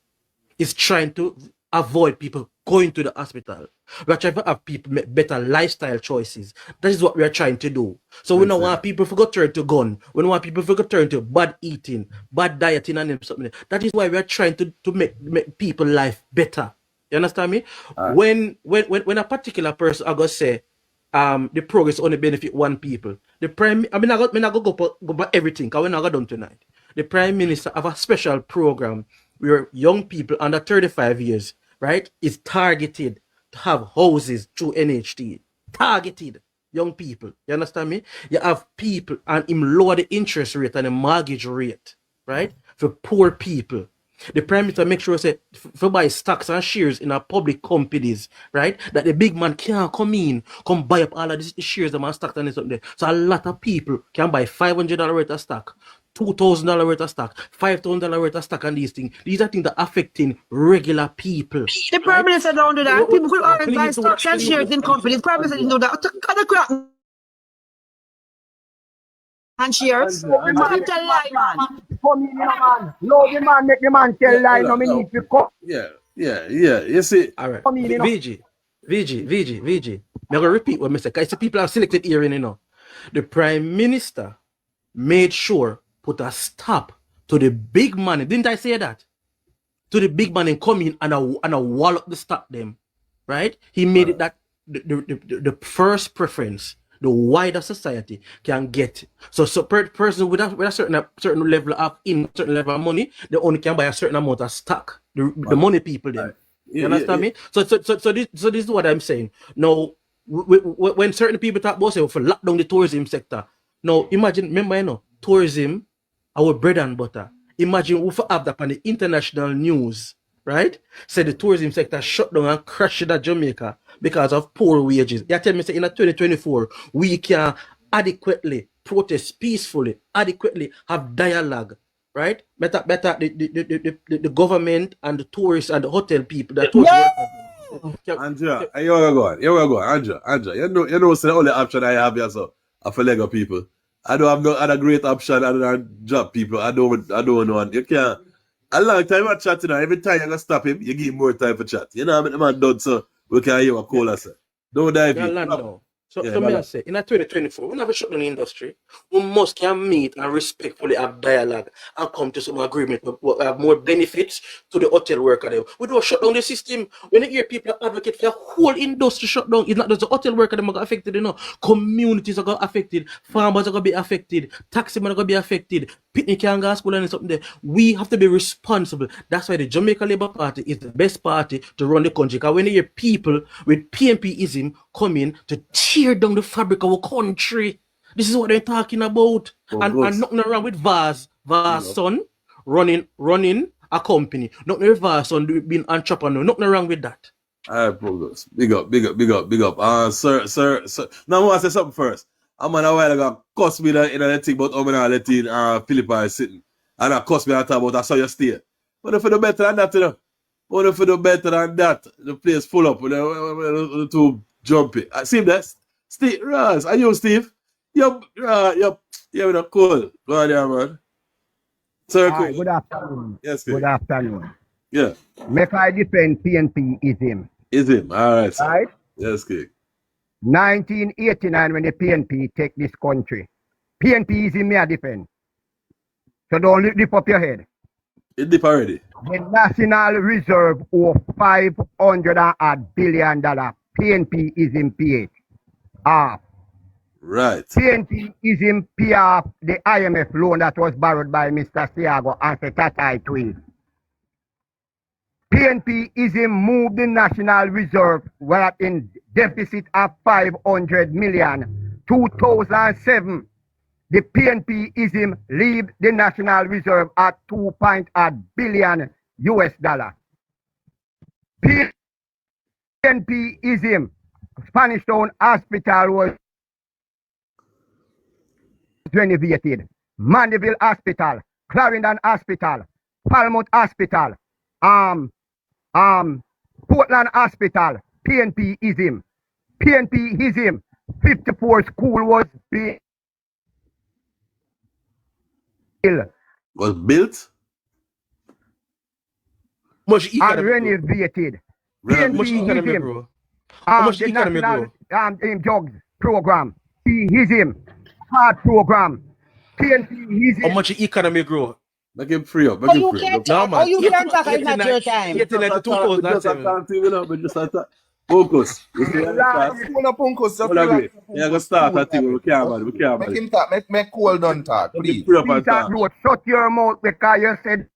is trying to avoid people going to the hospital. We're trying to have people make better lifestyle choices. That is what we are trying to do. So we don't want people to turn to gun. We don't want people to turn to bad eating, bad dieting, and something. That is why we are trying to make people life better. You understand me? When a particular person I go say the progress only benefit one people. The prime I mean I go go everything because we're not going done tonight. The Prime Minister have a special program where young people under 35 years, right, is targeted to have houses through NHT. Targeted young people. You understand me? You have people and him lower the interest rate and the mortgage rate, right, for poor people. The Prime Minister make sure say for buy stocks and shares in our public companies, right, that the big man can't come buy up all of these shares and stocks and something. So a lot of people can buy $500 worth of stock, $2,000 worth of stock, $5,000 worth of stock and these things. These are things that are affecting regular people. The Prime Minister don't do that. People could always buy Please don't- stocks and shares in companies. Prime Minister didn't do that. Cut the crap. And shares. The man Tell lie, man. come in, man. No, the man make the man tell lie. No, me need to come. Yeah. You see, All right. Come in, you know. VG. I'm going to repeat what I said. Because the people have selected here, you know. The Prime Minister made sure put a stop to the big money. Didn't I say that? To the big money come in and a wall up the stock them. Right? He made it that the first preference the wider society can get. So person with a certain level of certain level of money, they only can buy a certain amount of stock. The money people then. You understand me? So this is what I'm saying. Now, when certain people talk about say for lock down the tourism sector. Now imagine, remember, you know, tourism, our bread and butter. Imagine if we have that on the international news, right? Say the tourism sector shut down and crashed at Jamaica because of poor wages. You tell me, say in 2024, we can adequately protest peacefully, adequately have dialogue, right? Better the government and the tourists and the hotel people, the tourist workers. Andrea, here we go. Andrea, you know, say the only option I have here, so I feel Lego people. I don't have no other great option other than job people. I don't know. You can't. A long time I chat, you know, every time you gonna stop him, you give him more time for chat. You know, I mean, the man done so we can hear what Cola say. Don't dive in. So me I say, in 2024, we never shut down the industry. We must can meet and respectfully have dialogue and come to some agreement that have more benefits to the hotel worker. We don't shut down the system. When you hear people advocate for the whole industry shut down, it's not just the hotel worker that are affected, you know. Communities are going to be affected, farmers are going to be affected, taxi men are going to be affected, picnic and gas school and something there. We have to be responsible. That's why the Jamaica Labour Party is the best party to run the country. Because when you hear people with PNPism come in to tear down the fabric of our country, this is what they're talking about. And nothing wrong with Vaz son running a company. Nothing with Vaz son being entrepreneur. Nothing wrong with that. All right, Progress. Big up. Sir. Now I want to say something first. I'm on a while ago, cuss me in the thing about how I let in Philippi sitting. And I cuss me and talk about I saw you stay. What if you do better than that, you know? What if you do better than that? The place full up with the two jumpy. See that? Steve, Raz, are you Steve? You're cool. Go on there, man. Sir, cool. Good afternoon. Yes, Good afternoon. Yeah. Make I defend PNPism. Ism. All right, sir. Right? Yes, King. 1989 when the PNP take this country. PNPism me I defend. So don't lift up your head. It dip already. The National Reserve of $500 billion. PNPism PH. Right. PNPism PF, the IMF loan that was borrowed by Mr. Siago and Setatai twins. PNPism moved the National Reserve were in deficit of 500 million. 2007, the PNPism leave the National Reserve at 2.8 billion US dollar. PNPism, Spanish Town Hospital was renovated. Mandeville Hospital, Clarendon Hospital, Falmouth Hospital, Portland Hospital, PNPism. PNPism, 54 school was built. Was built? And renovated. PNPism, the national drugs program. PNPism, hard program. PNPism. How much economy grow? Make him free up. Oh, you can't talk. Oh, you can't talk. It's not your time. Just attack. Focus. You see, yeah, go start that thing. We can't. Make him talk. Make Cole done talk, please. Shut your mouth because you said.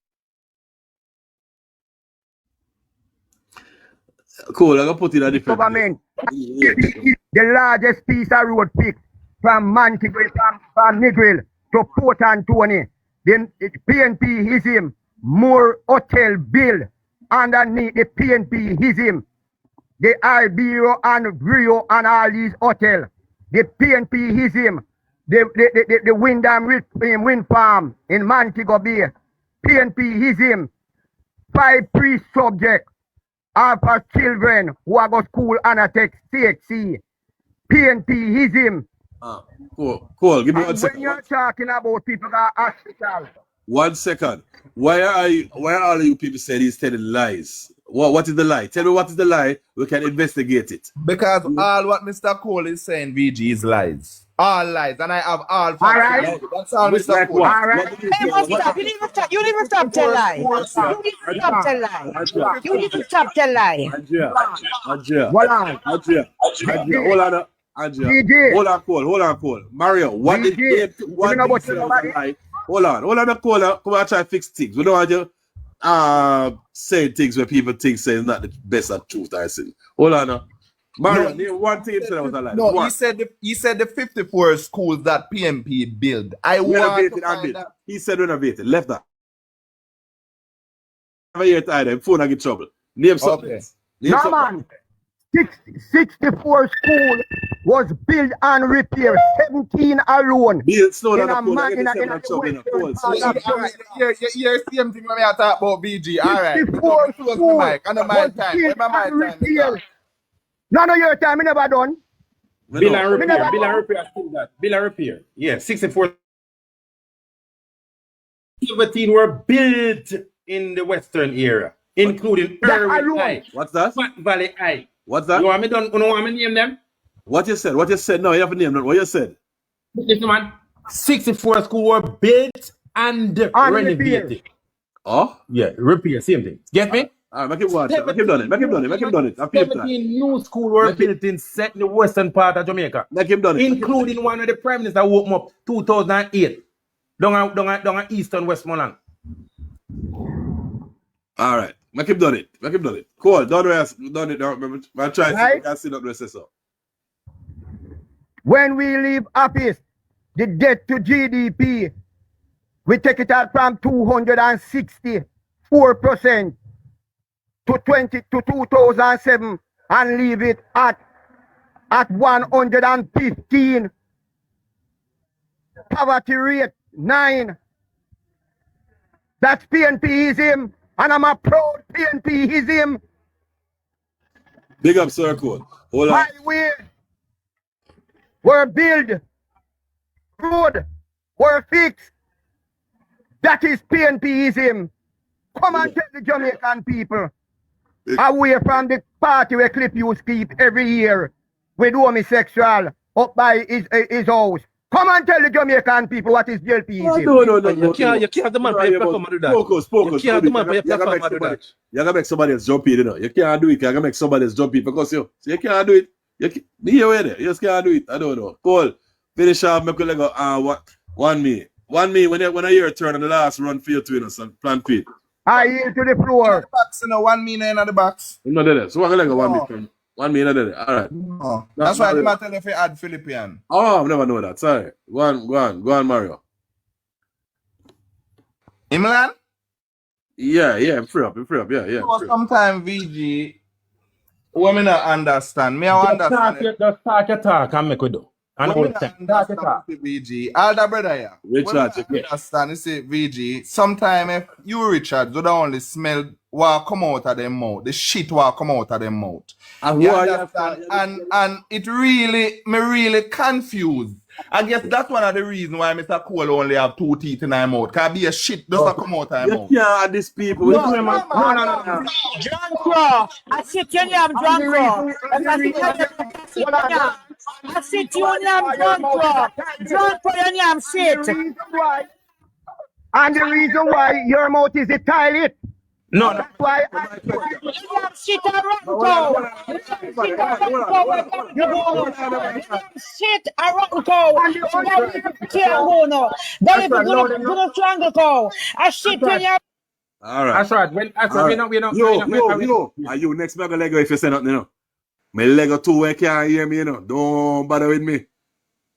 Cool, I'm going to put it in a different government. The largest piece of road fixed from Montego, from Negril to Port Anthony. Then PNPism, more hotel bill underneath the PNPism. The Ibero and Rio and all these hotels. The PNPism the wind farm in Montego Bay. PNP is him. 5 pre-subjects are for children who are go school and attend CHC. PNP is him. Cool. Give me And 1 second. when you're talking about people that are hospital. 1 second. Why are all you people saying he's telling lies? What is the lie? Tell me what is the lie. We can investigate it. Because all what Mr. Cole is saying, VG, is lies. All lies. And I have all facts. All right. That's all Which Mr. like Cole. what? All right. What did you Hey, say? stop. You need to stop tell lie. You need to stop tell lie. You need to stop tell lie. Andrea. Hold on. Hold on. Andrea. DJ. Hold on, Cole. Mario, what did DJ. you say was a lie? Hold on, Cole. Come on, try to fix things. We don't want you say things where people think say it's not the best of truth, I see. Hold on now. Mario, name one thing you said was a lie. No, he said the 54 schools that PNP built. I want to find that. He said renovated. Left that. Never hear it either. Phone and get trouble. Name something. Okay. No, man. 64 schools was built and repaired. 17 alone. Build slow In down a the phone. man I in get a the trouble in a phone. You're the same thing when I talk about VG. All right. 64 Close schools the mic. I know my was time. built Remember my and time. repaired. None of your time, I never done. Bill and repair. Still that. Bill and repair. Yeah, 64. 17 were built in the Western era, including Irwin High. What's that? Fat Valley High. What's that? You want me to name them? What you said? No, you haven't named them. What you said? Listen, man. 64 schools were built and renovated. Oh? Yeah, repair, same thing. Get me? All right, make him watch it. Make him done it. 17 new schools were built in the western part of Jamaica. Make him done it. Including one of the Prime Minister who opened up 2008. Down at Eastern Westmoreland. All right. Make him done it. Cool. Don't remember. I'll try to see what say so. When we leave office, the debt to GDP, we take it out from 264% to 2007 and leave it at 115. Poverty rate 9. That's PNPism, and I'm a proud PNPism. Big up, Sir Cole. Hold on. Highway were built, road were fixed. That is PNPism. Come and tell the Jamaican people, away from the party where Clip used keep every year with homosexual up by his house. Come and tell the Jamaican people what is JLP. No. You can't demand for your platform to do that. Focus. You can't demand for your platform to do that. You're gonna make somebody else jump in, you know. You can't do it. You're gonna make somebody else jump in because you can't do it. You just can't do it. I don't know. Cool. Finish off. Make a go. 1 minute. 1 minute. When I hear a turn on the last run for you to, you know, some plan feet. I yield to the floor. The box, 1 minute in the box. I'm not there. So I'm gonna 1 minute. 1 minute there. All right. No. That's why I'm telling you if you add Philippine. Oh, I've never known that. Sorry. Go on, Mario. Imlan? Yeah, I'm free up. Yeah. Sometimes VG, what me not understand. Me I understand. Just start your talk and make we do. And What all me the not time. understand with VG. All the brother here. Richard, What me not understand is say VG. Sometimes if you Richard, you don't only smell what come out of them mouth, the shit what come out of them mouth. And You who are understand? And it really confused. I guess that's one of the reasons why Mr. Cole only have 2 teeth in his mouth. Cause be a shit doesn't come out of his mouth. You can't add these people. No. John Crow. I sit your name, John Crow. I sit your name, John Crow. John Crow, your name, shit. And the reason why your mouth is a toilet. No. That's why Shit around go. Shit around go. Can't go no. That is gonna strangle go. I shit in your. All right. That's right. We know. Yo. Are you next mega Lego if you say nothing, you know? My Lego 2 when can't hear me, you know. Don't bother with me.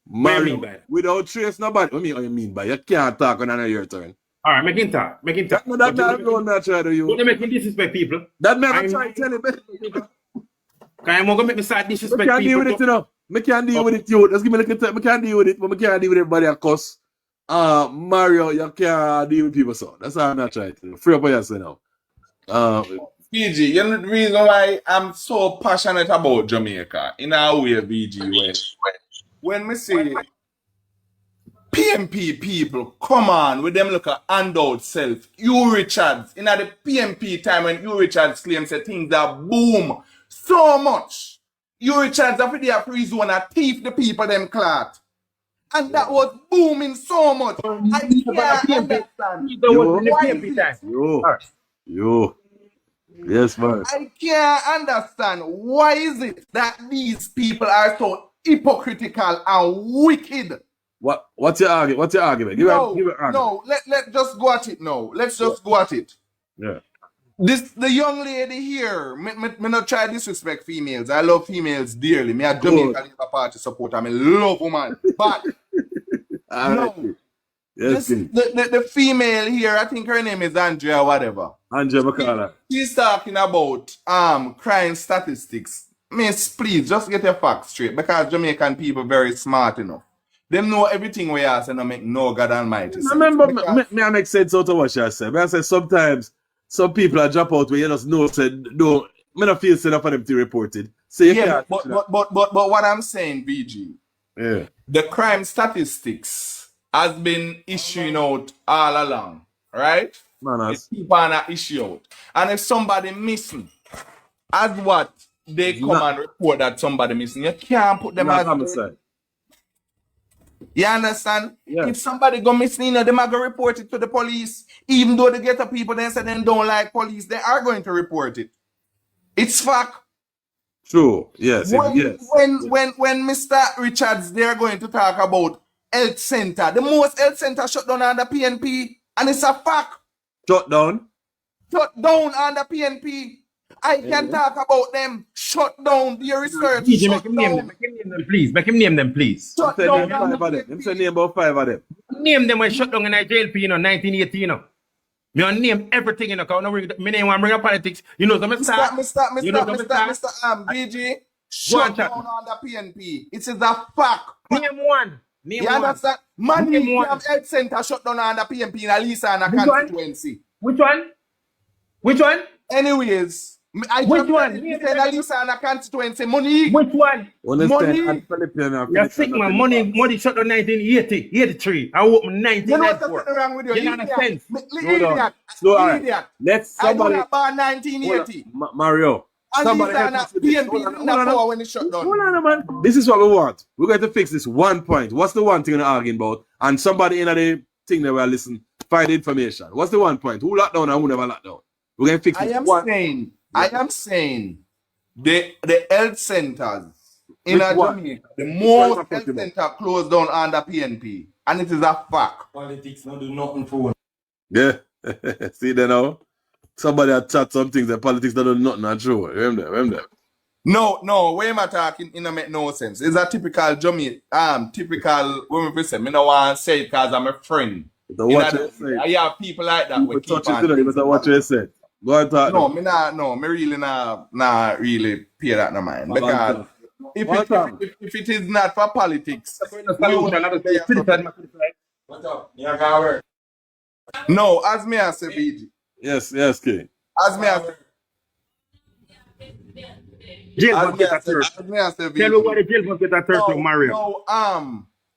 Mario, without trace nobody. What you mean by you can't talk on your turn? All right, make him talk. No, that man don't try to you. Don't make me disrespect people. That man try to tell him. Can you make me start disrespect can't deal people? with it, you know. I can't deal with it, you. Just give me a little time. I can't deal with it, but I can't deal with everybody and cuss. Mario, you can't deal with people, so that's how I'm not trying to. Free up on yourself now. VG, you know the reason why I'm so passionate about Jamaica, in a way, VG, when we say PNP people, come on, with them look at handout self. You Richards, in the PNP time when you Richards claims that things are boom so much. You Richards after they are free zone and thief the people them clot. And that was booming so much. I can't understand. Why is it? Yo. Yes, man. I can't understand why is it that these people are so hypocritical and wicked. What's your argument? What's your argument? Give an argument. No, let's just go at it now. Let's just go at it. Yeah. The young lady here, me not try disrespect females. I love females dearly. Me a Jamaican Labour Party supporter. I love women. But no. Yes, the female here, I think her name is Andrea, whatever. Andrea McCullough. She's talking about crime statistics. Miss, please just get your facts straight, because Jamaican people very smart enough. Them know everything we ask and make no God Almighty. I remember, me I make sense out of what she said. I say sometimes some people are drop out where you just know said no. Me not feel set up for them to report it. So yeah, but what I'm saying, VG, the crime statistics has been issuing out all along, right? People are not issue out. And if somebody missing, as what they come and report that somebody missing, you can't put them as homicide. You understand? Yeah. If somebody go missing, they might go report it to the police. Even though the ghetto people then say they don't like police, they are going to report it. It's fact. True. Yes. When Mr. Richards, they're going to talk about health center. The most health center shut down under PNP, and it's a fact. Shut down under PNP. I can talk about them. Shut down their research. DJ, make him name them, please. Make him name them, please. Shut down. Name about 5 of them. Name them when shut down in JLP, 1918. Me name everything in the car. Me name one bring up politics. You know, Mr. BG. Shut down under PNP. It is a fact. Name one. You understand? Money have health center shut down under PNP in Alisa and a constituency. Which one? Anyways, I just said Alisa and a constituency. Money. Which one? Money. You're sick, man. Money shut down 1980, 83. I opened 1994. You know what's wrong with you? You understand? Idiot. Let's somebody. I about 1980. Mario. Somebody PNP when it shut down. Hold on, man. This is what we want. We're going to fix this one point. What's the one thing you're arguing about? And somebody in the thing that we're listening, find information. What's the one point? Who locked down and who never locked down? We're going to fix this. I am saying the health centers in Jamaica, the most health center closed down under PNP. And it is a fact. Politics not do nothing for. Yeah. See there now? Somebody had chat some things that politics don't do nothing and true. Remember? No, way am I talking? It make no sense. It's a typical Jamaican, typical women person. I don't want to say it because I'm a friend. I have people like that. We keep on. What you said. Go and talk. Me really not really pay that no mind. Because if it is not for politics, what's up? Yeah, Gower. No, as me I say, BG. Yes, King. As me I say. Jail must get a third. Tell me why the jail must get a third from Mario.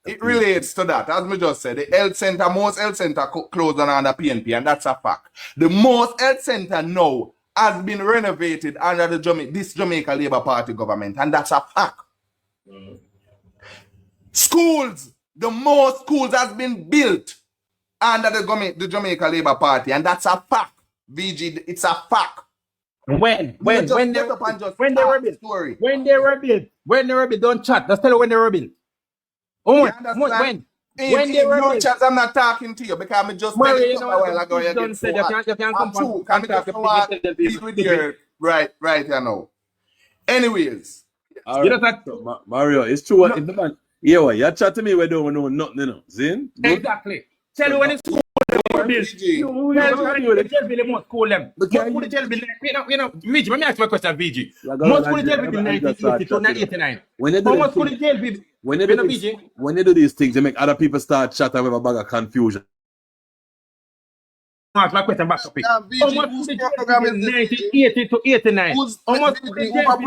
It relates to that. As me just said, the health center, most health center closed down under PNP, and that's a fact. The most health center now has been renovated under this Jamaica Labour Party government, and that's a fact. Schools, the most schools has been built under the Jamaica Labour Party, and that's a fact. VG, it's a fact. When they were built, don't chat. Just tell you when they were built. When they were built. I'm not talking to you because I just said it a while ago. You can right, you know. Anyways. Mario, it's true. What if the man, you chat to me, we don't know nothing, you know. See? Exactly. Tell you when it's school. bill must school them. Most school the jail bill, VG, let me ask my question, VG. Most school the jail bill 1980 to 1989. How much school the jail bill? When you do these things, you make other people start chatting with a bag of confusion. Ask my question back up. How much school the jail bill 1980 to 89? How much school the jail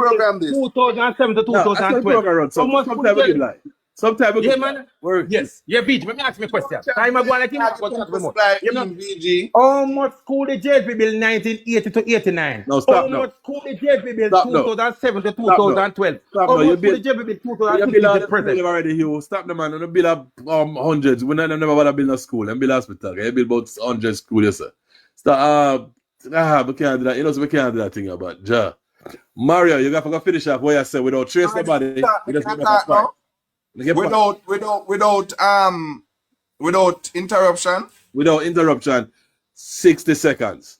bill 2007 to 2012? How much school the jail bill? Sometimes yeah, man. Yes. Yeah, VG. Let me ask me a question. Time ago, like VG. How much school the JLP bill 1980 to 89? No, stop. How much school the JLP bill 2007 to 2012? How much school the JLP bill 2015 to present? Already, you stop the man. You build up hundreds. We never want to build a school and build a hospital. You build about 100 schools, yes, sir. Stop. We can't do that. You know, so we can't do that thing about Ja. Mario, you got to finish up what you said without trace nobody. Without interruption. Without interruption, 60 seconds.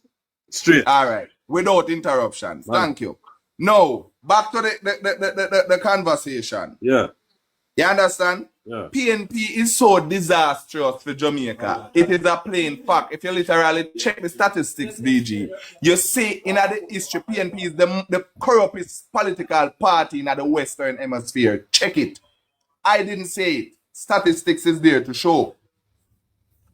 Straight. All right. Without interruptions. Thank you. Now, back to the conversation. Yeah. You understand? Yeah. PNP is so disastrous for Jamaica. It is a plain fact. If you literally check the statistics, BG, you see in the history, PNP is the corruptest political party in the Western Hemisphere. Check it. I didn't say it. Statistics is there to show.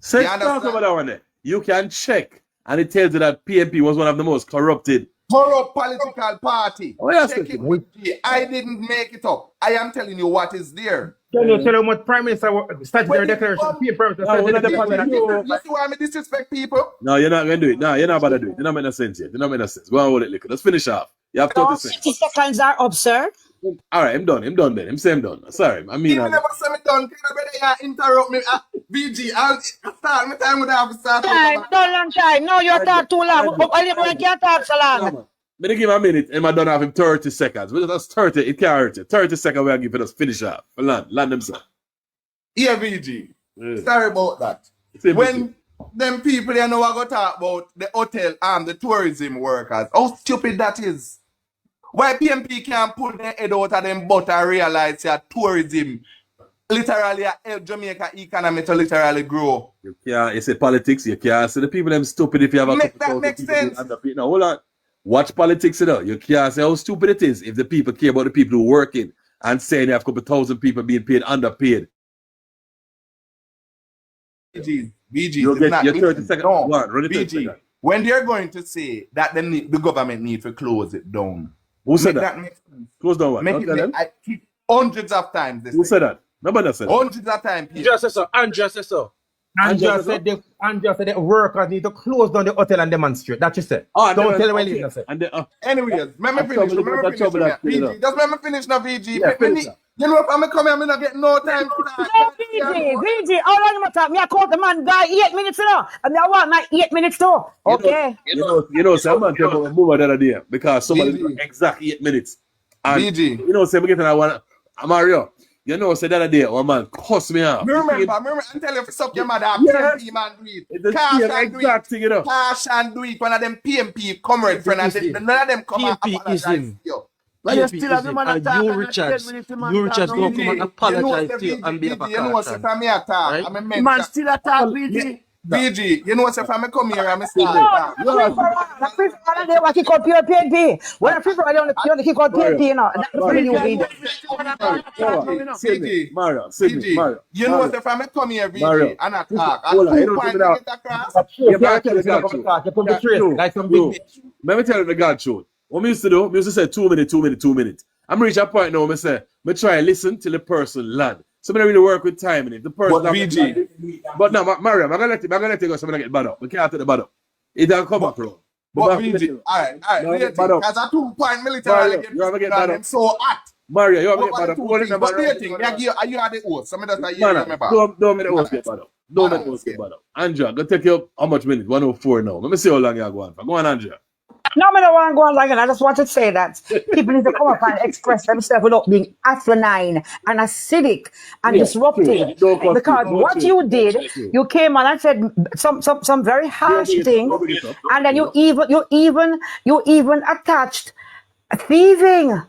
Say talk about that one there. You can check, and it tells you that PNP was one of the most corrupt political party. Oh, yes, check it with me. I didn't make it up. I am telling you what is there. Can you tell them what Prime Minister statutory declaration? You see why I disrespect people? No, you're not going to do it. No, you're not about to do it. You're not making sense yet. You're not making sense. Go on, hold it, liquor. Let's finish off. You have 30 seconds. 30 seconds are up, sir. All right, I'm done. I'm done then. I'm saying I'm done. Sorry. I mean, you never say me done. You interrupt me. VG, I'll start my time with the start. Time, don't long time. No, you talk too long. I can't talk so long. I'm give him a minute and I don't have him 30 seconds. But that's 30. It can't hurt you. 30 seconds we'll give it us. Finish up. Land them, sir. Yeah, VG. Yeah. Sorry about that. When them people you know are going to talk about the hotel and the tourism workers, how stupid that is. Why PNP can't pull their head out of them butt and realize that tourism literally help Jamaica economy to literally grow? You can't, it's a politics, you can't say the people them stupid if you have a that makes sense. No, hold on. Watch politics, you know. You can't say how stupid it is if the people care about the people who are working and saying you have a couple thousand people being paid underpaid. BG, you'll get your 30 seconds. No, BG, when they're going to say that the government need to close it down. Who said that? Close down what? I keep hundreds of times. Who said that? Nobody said that. Hundreds of times. Just said so. Andrew said so. Andrew said the workers need to close down the hotel and demonstrate. That you said. Oh, don't tell when you said. Anyways, let me finish. VG, just let me finish now, VG. You know, if I'm coming, I'm not getting no time. VG, how long you talk? Me, I call the man guy 8 minutes now. And I want my 8 minutes too. Okay. You know, someone tell me move that idea because somebody do exact 8 minutes. And VG. You know, say we get I want Mario. You know, say that idea, oh man, cuss me out. Remember, I'm telling you, if you suck your mother, PNP man do it. Cash and do it. Thing, you know. Cash and do it. One of them PNP comrade friend, and none of them come and apologize to you. But you still have the man attack. You Richards go come and apologize to you and be a you know what's if I'm here attack? I'm a man. Man still attack VG. VG, you know what's if I'm come here, I'm a start. The people are there what he called pure PNP. When the people are there on the kick out PNP, you know. That's what you need. CG, you know what if I'm come here, VG, and attack. And 2 points to get across. Let me tell you the God truth. What I used to do, I used to say 2 minutes. I'm reaching a point now, I say, I try and listen till the person land. So I don't really work with time in it. The person VG. But no, Mario, I'm gonna let you go so I'm gonna get bad up. We can't take the bad up. It don't come back wrong. But VG, alright, because a 2 point military get so hot. Mario, you have to get bad up. But do you think you are the host? Some of us are don't make the host get bad up. Don't make the host get bad up. Andrea, go take you how much minutes? 104 now. Let me see how long you're going for. Go on, Andrea. No, I don't want to go on like that. I just want to say that people need to come up and express themselves without being asinine and acidic and disruptive. Because what you did, you came on and said some very harsh things, and then you even attached thieving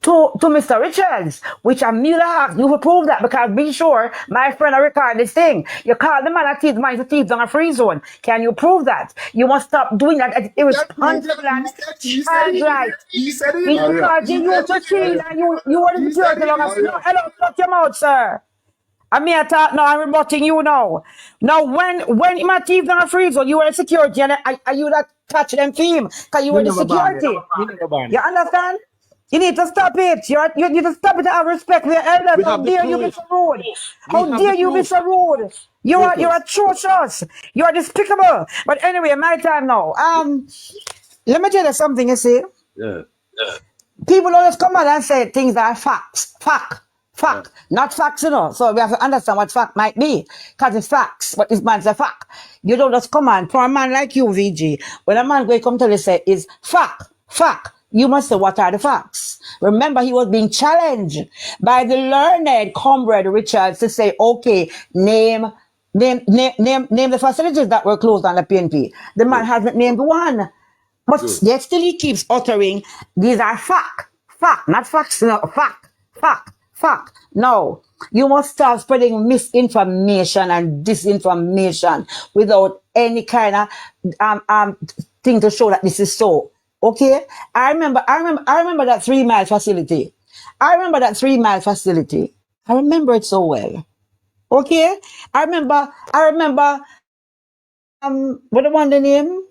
to Mr. Richards, which I'm neither asked you to prove that, because be sure my friend I record this thing. You call the man a thief, man is a thief down a free zone. Can you prove that? You must stop doing that at irresponsible and childlike. Because you used to cheat and you want to security long as no, hello, shut your mouth, sir. I mean, I thought, no, I'm rebutting you now. Now, when my thief down a free zone, you were in security and you that touch them theme because you were the security. You understand? You need to stop it. You need to stop it and have respect for your elders. How dare you be so rude? How dare you be so rude? You're atrocious. You're despicable. But anyway, my time now. Let me tell you something, you see. Yeah. People always come out and say things that are facts. Fact. Not facts, you know. So we have to understand what fact might be. Because it's facts, but this man's a fact. You don't just come on. For a man like you, VG, when a man going to come tell you say is fact. You must say, what are the facts? Remember, he was being challenged by the learned comrade Richards to say, okay, name the facilities that were closed on the PNP. The man hasn't named one. But yet still he keeps uttering, these are fact, not facts, no, fact. No, you must start spreading misinformation and disinformation without any kind of thing to show that this is so. Okay, I remember that 3 Mile facility. I remember it so well. Okay, I remember. What the one the name?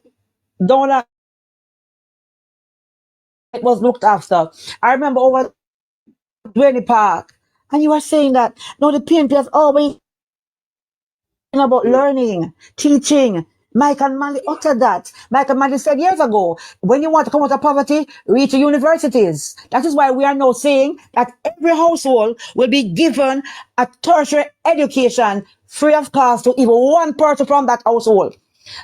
Donna. It was looked after. I remember over Dwayne Park, and you were saying that no, the PNP has always been about learning, teaching. Mike and Manley uttered that. Mike and Manley said years ago, when you want to come out of poverty, reach the universities. That is why we are now saying that every household will be given a tertiary education free of cost to even one person from that household.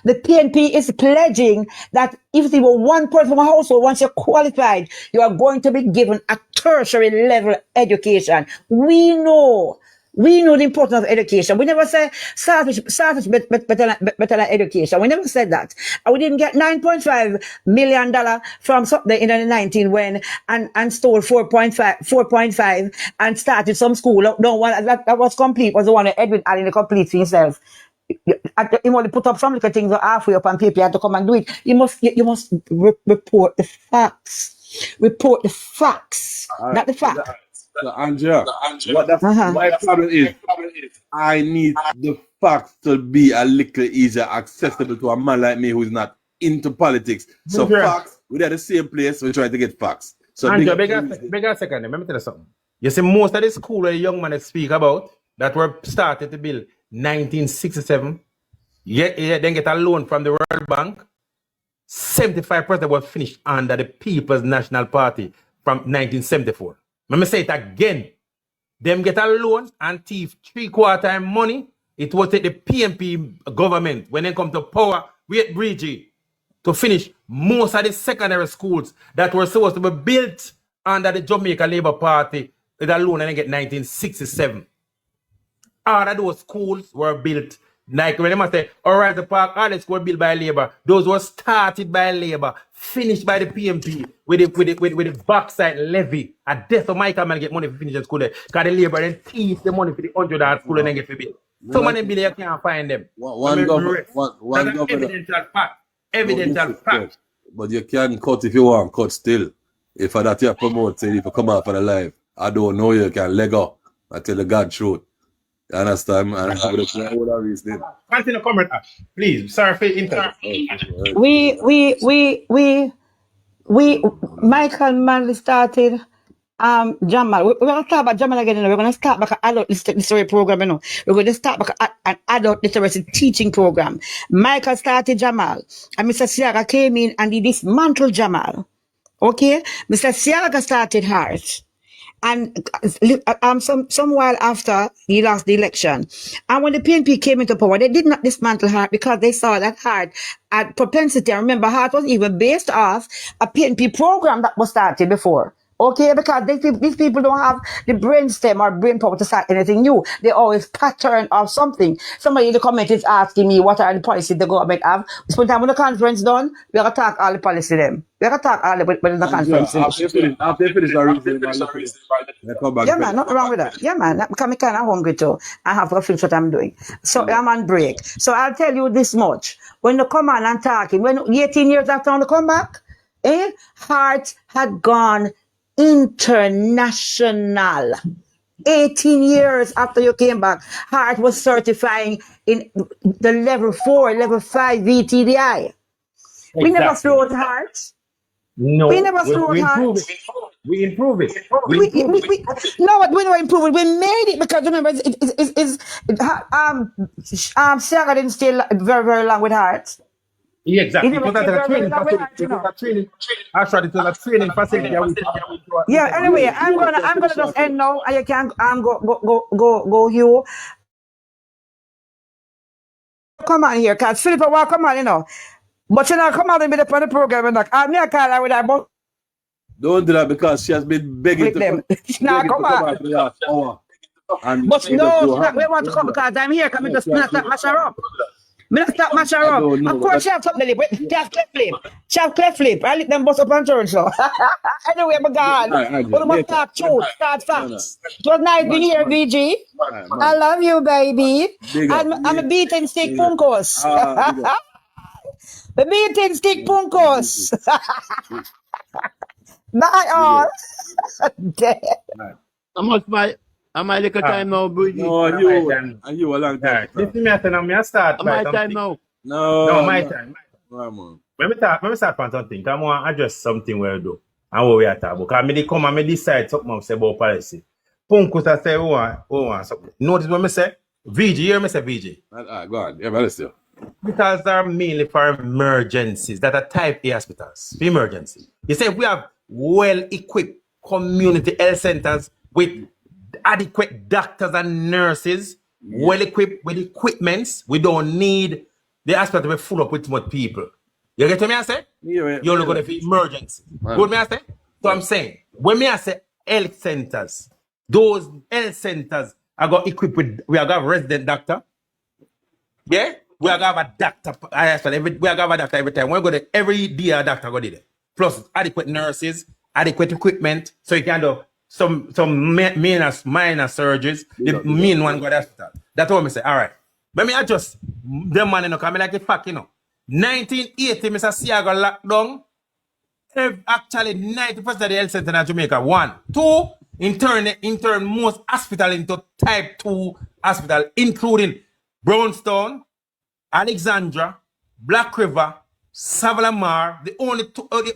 The PNP is pledging that if there were one person from a household, once you're qualified, you are going to be given a tertiary level education. We know the importance of education. We never say better than education. We never said that. And we didn't get $9.5 million from something in 2019 when and stole 4.5 and started some school. No one that was complete was the one that Edwin had in the complete for himself. You want to put up some little things halfway up on paper, you have to come and do it. You must report the facts. Report the facts, not the fact. So Angela, my problem is, I need the facts to be a little easier accessible to a man like me who's not into politics. So facts, we're at the same place, we're trying to get facts. So Angela, beg a second, let me tell you something. You see, most of the school where the young man speak about that were started to build 1967, then get a loan from the World Bank. 75% were finished under the People's National Party from 1974. Let me say it again. Them get a loan and thief 3/4 money. It will take the PNP government when they come to power with Bridgie to finish most of the secondary schools that were supposed to be built under the Jamaica Labour Party with a loan and they get 1967. All of those schools were built. Like when they say, all right, the park, all the schools were built by Labour. Those were started by Labour, finished by the PNP with the backside levy. And that's how Michael man get money for finishing school there. Because the Labour then thief the money for the 100 school and then get for bill. Some of them bill you can't find them. One government. Evidential fact. Evidential fact. But you can cut if you want, cut still. If that you promote, say if you come out for the live, I don't know you can leg up. I tell the God truth. You understand? And Continue, Comrade Ash. Please, sorry for interrupt. Michael Manley started Jamal. We're going to start about Jamal again. We're going to start back an adult literacy program. We're going to start back an adult literacy teaching program. Michael started Jamal. And Mr. Siaga came in and he dismantled Jamal. Okay? Mr. Siaga started Heart. And some while after he lost the election. And when the PNP came into power, they did not dismantle Heart because they saw that Heart had propensity. I remember Heart was even based off a PNP program that was started before. Okay, because these people don't have the brain stem or brain power to start anything new. They always pattern of something. Somebody in the comment is asking me what are the policies the government have. Spend time when the conference done, we're gonna talk all the policy them. We're gonna talk all the when the conference finish. After finish the reason, they come back. Yeah, man, nothing wrong with that. Yeah, man, because I'm kind of hungry too. I have to finish what I'm doing. So I'm on break. So I'll tell you this much. When they come on and talking, when 18 years after they come back, Hart had gone international. 18 years after you came back, Hart was certifying in the level 4, level 5 VTDI. We never threw Hart. No, We never threw we Hart. improve it. We improve it. No, we don't improve it. We made it because remember, Sarah didn't stay very, very long with Hart. Yeah, exactly. He It was never a stayed training very long with facility. Hart, Actually, it was a training facility. Yeah. Anyway, I'm gonna just end now, and you can go Hugh. Come on here, cause Philippa will come on, you know. But you know, come on and be the program and like I call her with that but don't do that because she has been begging to them. Now come on. For the last hour. But no, we want to come because I'm here. Come just not mash her up. Me not stop mash her up. Of course, she have something to live. She have cleft flip. She have cleft flip. I let them bust up on church so. Anyway, my God. What about talk truth? Start facts. It was nice being here, VG. I love you, baby. I'm a beating stick punkos. The beating stick punkos. Bye all. How much am I little time now, Bridgie? No, you a long time. This is me. I start. My time now. No, my time. When we start on something, I want to address something we do and what we are talking about. Because I come and decide something about policy. Punkus I say, want something. Notice when I say, VG, you hear me say VG? Go on. Yeah, but let's do. Hospitals are mainly for emergencies that are type A hospitals. For emergency. You say we have well-equipped community health centers with adequate doctors and nurses, well-equipped with equipments. We don't need the hospital to be full up with much people. You get what me I say? You're only going to be emergency. Good me I say? So I'm saying, when me I say health centers, those health centers are got equipped with, we have got a resident doctor. Yeah? We are going to have a doctor. We are going to have a doctor every time. We're going to every day a doctor go there. Plus adequate nurses, adequate equipment, so you can do some minor surgeries. The main one go to the hospital. That's what I say. All right. Let me adjust them man, you know, come like a fact, you know. 1980, Mr. Siaga locked down. Actually, 90% of the health center in Jamaica. 1. 2, in turn most hospital into type 2 hospital, including Brownstone, Alexandra, Black River, Savalamar. The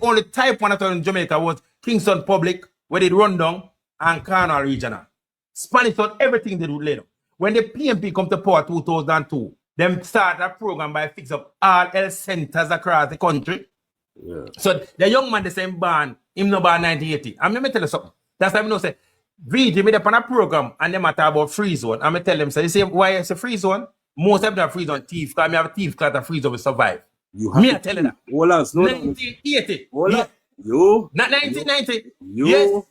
only type 1 in Jamaica was Kingston Public, where they run down, and Cornwall Regional. Spanish done everything they do later. When the PNP come to power 2002, them start a program by fix up all health centers across the country. Yeah. So the young man the same born, him no born 1980. I'm going to tell you something. That's why I know say, VG made up on a program and they matter about free zone. I'm going to tell them, say, you see why it's a free zone? Most of them are free zone thief, because I have a thief class and free zone will survive. Me I tell you that. Hold on, 1980. Hold on. You? Not 1990. You? Yes.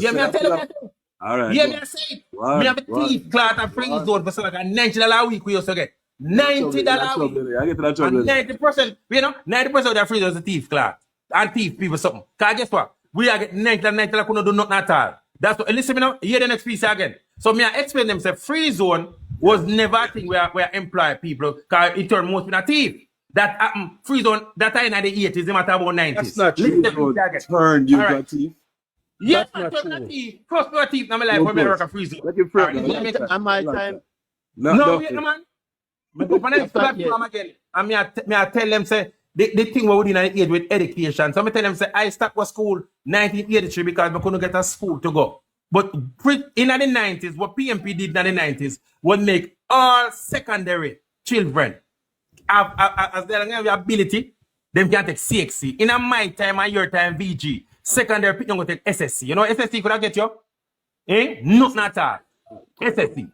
Yeah, me I tell you that. All right. Yeah, me I say it. Me have a thief class and free zone for something like $90 a week we used to get. $90 a week. I get to that trouble. And 90%, you know, 90% of their free zone is a thief class. And thief people something. Because guess what? We are getting $90 couldn't do nothing at all. That's what, listen me now, hear the next piece again. So me I explain them, say free zone was never a thing where employ people, because it turned most people a thief. That free zone, that time in the 80s, they matter about 90s. That's not true. Turned you to a thief. Yes, I turned a thief. First a thief in my life when I work a free zone. Let him frame Am I time? No, wait, man. I go on the platform again. And me I tell them, say, the thing we're doing in the age with education. So I tell them, say, I stopped with school 1983 because I couldn't get a school to go. But in the 90s, what PNP did in the 90s was make all secondary children as they have the ability, them can take CXC. In my time and your time, VG, secondary people go take SSC. You know SSC could I get you? Nothing at all. SSC.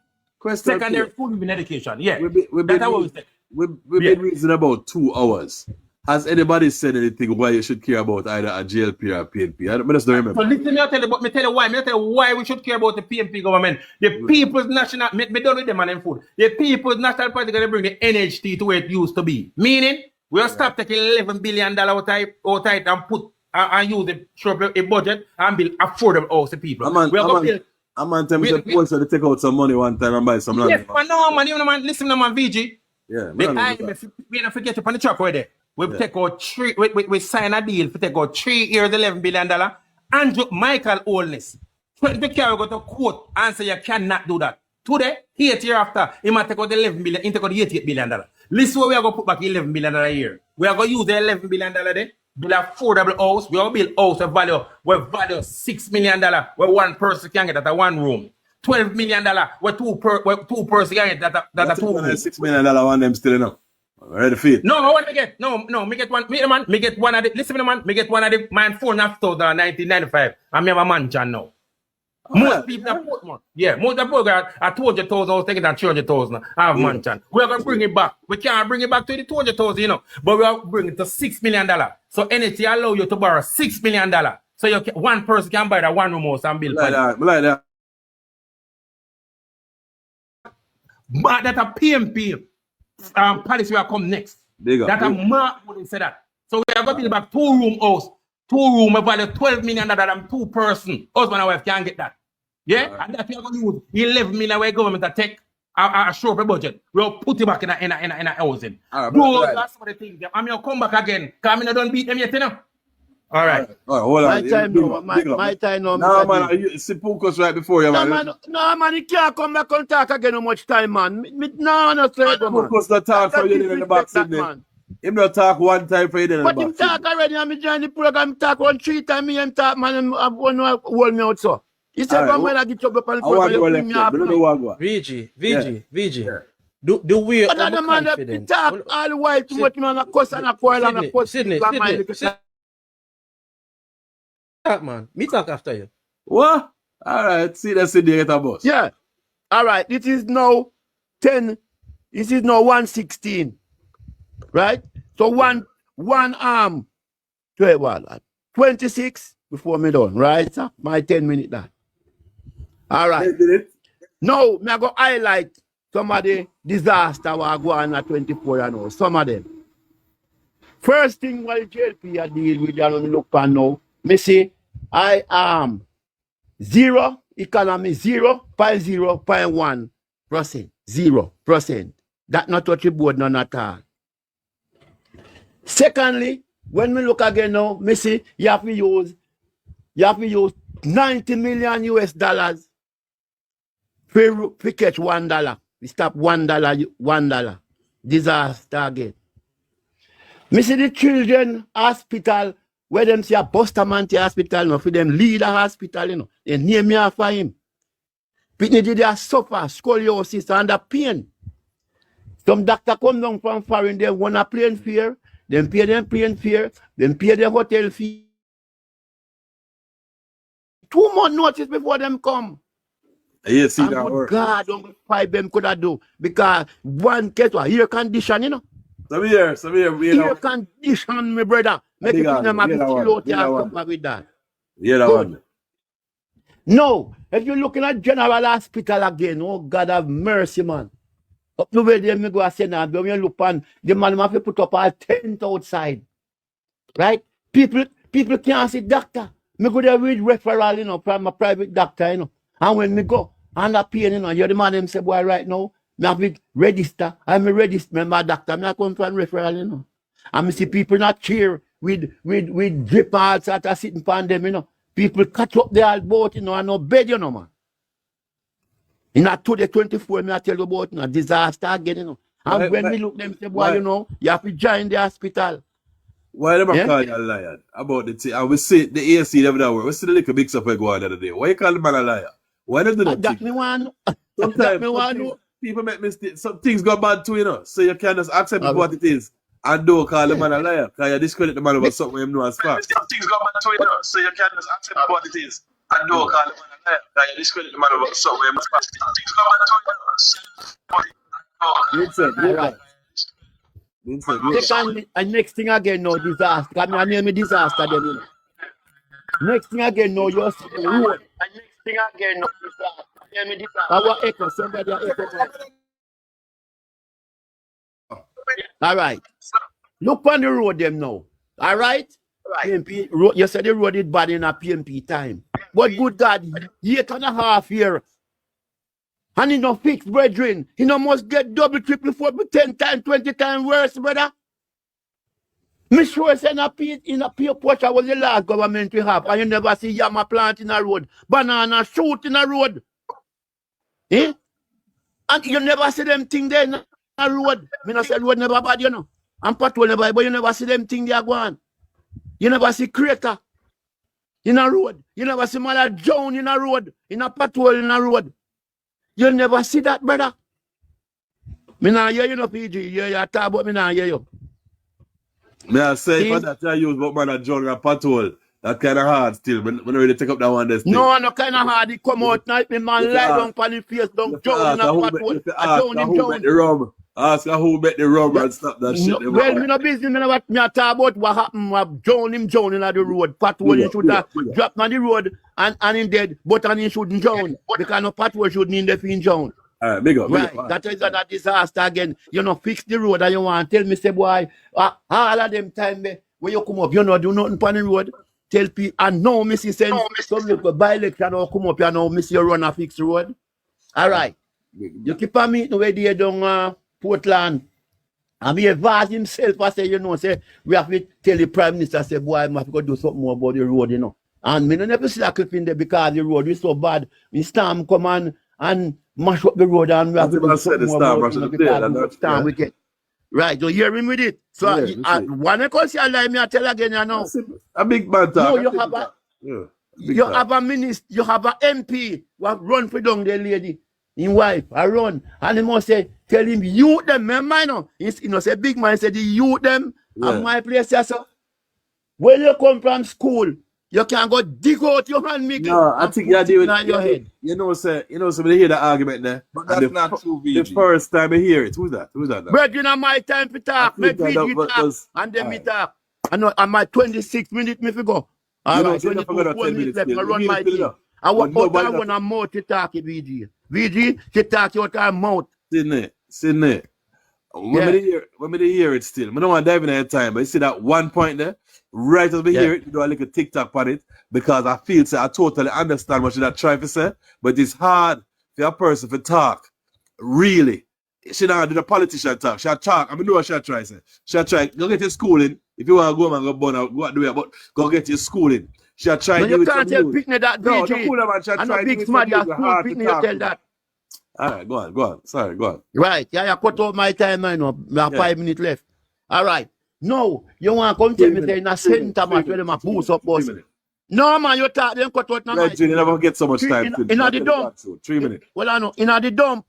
Secondary school in education. Yeah. We've been reason about 2 hours. Has anybody said anything why you should care about either a JLP or a PNP? I just don't remember. So listen, me tell you why we should care about the PNP government. The People's National, me done with them and them food. The People's National Party gonna bring the NHT to where it used to be. Meaning, we'll stop taking $11 billion out of it and put and use the a budget and build affordable house to people. I'm on them to take out some money one time and buy some land. Yes, but no, man, listen to man, VG. Yeah, we don't forget to put the truck right there. We take out we sign a deal to take out 3 years, $11 billion. Andrew Michael Oldness. The car go to court and say you cannot do that. Today, 8 years after, he might take out the $11 billion, he take out the $88 billion. Listen where we are going to put back $11 billion a year. We are going to use the $11 billion there, build a affordable house. We are going to build a house with value $6 million, where one person can get at a one room. $12 million, where two person can get at a two room. $6 million one them still enough. Ready for it? No, what me get? No, me get one. Me get one of the. Listen, man, me get one of the. Mine $4,500 1995. I have a mansion now. Most people have put more. Yeah, most of the people are 200,000. I was taking that 300,000. I have mansion. We are gonna bring it back. We can't bring it back to the 200,000, you know, but we are bringing it to $6 million. So NHT allow you to borrow $6 million. So you can, one person can buy that one room house and build. Like that. But that a PNP. Policy will come next. That a Mark wouldn't say that. So we are going to build back 2-room house. 2-room value $12 million and 2 person. Husband and wife can't get that. Yeah? And that we are going to use $11 million where government to take a short budget. We'll put it back in a housing. Those are some of the things. I'm going to come back again. Because I don't beat them yet, you know? All right. Hold on. My time now. No, man, you see focus right before you, man. No, man, you can't come back and talk again no much time, man. No, sir, man. Focus not talk for you in the back, Sydney. Him not talk one time for you in the back. But him talk already, I'm join the program, talk 1 3 times, me and talk, man, I'm going to hold me out, so. He said, when I get trouble, I want to go left, VG. The way but the man that talk all the while too much, man, a cuss and a quarrel and a cuss. Sydney. Man, me talk after you. What? All right, see that Sydney get a bus. Yeah. All right, it is now 10. This is now 1:16. Right? So one arm 26 before me done, right? Sir? My 10 minutes that. All right. Now, me go highlight some of the disaster will go on at 24 and all. Some of them. First thing while JLP I deal with, you look on now. Me say, I am 0, economy 0.0.1%. 0%. That not touch the board none at all. Secondly, when we look again now, me see you have to use $90 million for catch $1. We stop $1. Disaster again. Me see the children hospital where them see a Bustamante hospital, no, for them lead a hospital, you know. They name me after him. Pitney did they suffer scoliosis and the pain. Some doctor come down from foreign, they want a plane fare, then pay them plane fare, then pay them hotel fee. 2 months notice before them come. You see and that work. God, don't 5 them could have do because one get a air condition, you know. Some here. Air condition, my brother. Make it them have float with that. Yeah, that one. No, if you're looking at General Hospital again, oh God have mercy, man. Up to where they me go say now, when you look on the man have to put up a tent outside. Right? People can't see doctor. Me go there read referral, you know, from a private doctor, you know. And when me go, and the pain, you know, you're the man them say, boy, right now, me have to register. I'm a register, remember doctor, I'm not going for a referral, you know. And me see people not cheer with drip all sort of sitting upon them, you know. People catch up their boat, you know, and no bed, you know, man. In that 2024, me I tell you about, you know, disaster again, you know. And when me look them say, boy, you know, you have to join the hospital. Why them call you a liar about the thing? And we see the AC never that work. We see the little big stuff we go on the other day. Why you call the man a liar? Why don't do that? That me want. Sometimes people make mistakes. Some things go bad too, you know. So you can just accept what it is and don't call the man a liar. Because you discredit the man over something him know as fast. Some things go bad too, you know. So you can just accept what it is and don't call the man a liar. Because you discredit the man over something him know as fast. Some things go bad too, you know. So you can just accept what it is and don't call the man a liar. Secondly, and next thing again, no disaster. Come here, name me disaster, them. You know. Next thing again, no, you're see the road. And next thing again, no disaster. Name me disaster. Our echo, somebody echo. All right. Look on the road, them now. All right? PNP, you said the road is bad in a PNP time. But good God, 8.5 years. And he no fix, brethren. He no must get double, triple, 4, 10 times, 20 times worse, brother. Me sure say in a peer portion was the last government we have. And you never see yama plant in a road, banana shoot in a road. Eh? And you never see them thing there in a road. Me no say road never bad, you know. And patrol never bad, but you never see them thing there go on. You never see crater in a road. You never see mother drown in a road, in a patrol in a road. You never see that, brother. Me nah hear you no PG. You talk about me nah hear you. Me I say for that I use but man a drown in a patrol. That kind of hard still. When I really take up that one there still. No kind of hard. He come out night, me man lie down on his face, don't drown in a patrol. I drown him drown. Ask her who make the rum and stop that shit. Well, me no business, me talk about what happened, what drown him drowning at the road. Patrol he should have dropped on the road and him dead, but and he shouldn't drown. Because no patrol should mean if he drown. Alright, big up. Right, that is a disaster again. You know, fix the road and you want to tell me, say, boy, all of them time when you come up, you know, do nothing on the road. Tell people, and now, Missy sense, some little by-election or come up, you know, Missy, you run a fix the road. Alright. You keep on meeting where they down Portland. And he advised himself, I say, you know, say, we have to tell the Prime Minister, say, boy, I have to do something more about the road, you know. And me don't never see that clip in there because the road is so bad. When storm come and mash up the road and we have to do something more about it because the storm we get. Right, you hear him with it. So, when I call you a lie, me I tell again, you know. A big man talk. No, you have a minister, you have a MP who have run for down the lady. His wife, I run. And he must say, tell him, youth them, remember, you know. You know, say big man, say the youth them, and my place, yes, sir. When you come from school, you can go dig out your hand, Mickey. No, I think you're doing your head. You know, say, somebody hear that argument there. But that's not true, VG. The first time I hear it, who's that? But you know, my time to talk, make VG talk, and then me talk. I know, on my 26 minutes, me go. All right, 24 minutes left, I run my thing. I want to multi-talk, VG. VG, she talk your time mouth. Sydney. When we hear it still, I don't want to dive in that time, but you see that one point there, right as we hear it, you do a little TikTok on it, because I feel, I totally understand what you're trying to say, but it's hard for a person to talk, really. She not do the politician talk, she'll talk, I know what she'll try to say. She'll try, go get your schooling, if you want to go and go burn out, go do it, but go get your schooling. She'll try to do it. You can't tell Picnic that, no, VG. No, man, she'll try to do it. Picnic, you tell that. All right, go on. Sorry, go on. Right, yeah, you cut off my time, I know. We have 5 minutes left. All right. No, you want to come tell me, say, in a center match where them a boost up us. No, man, you talk, them cut out now. Right, you never get so much time. In the dump. 3 minutes. Well, I know, in the dump,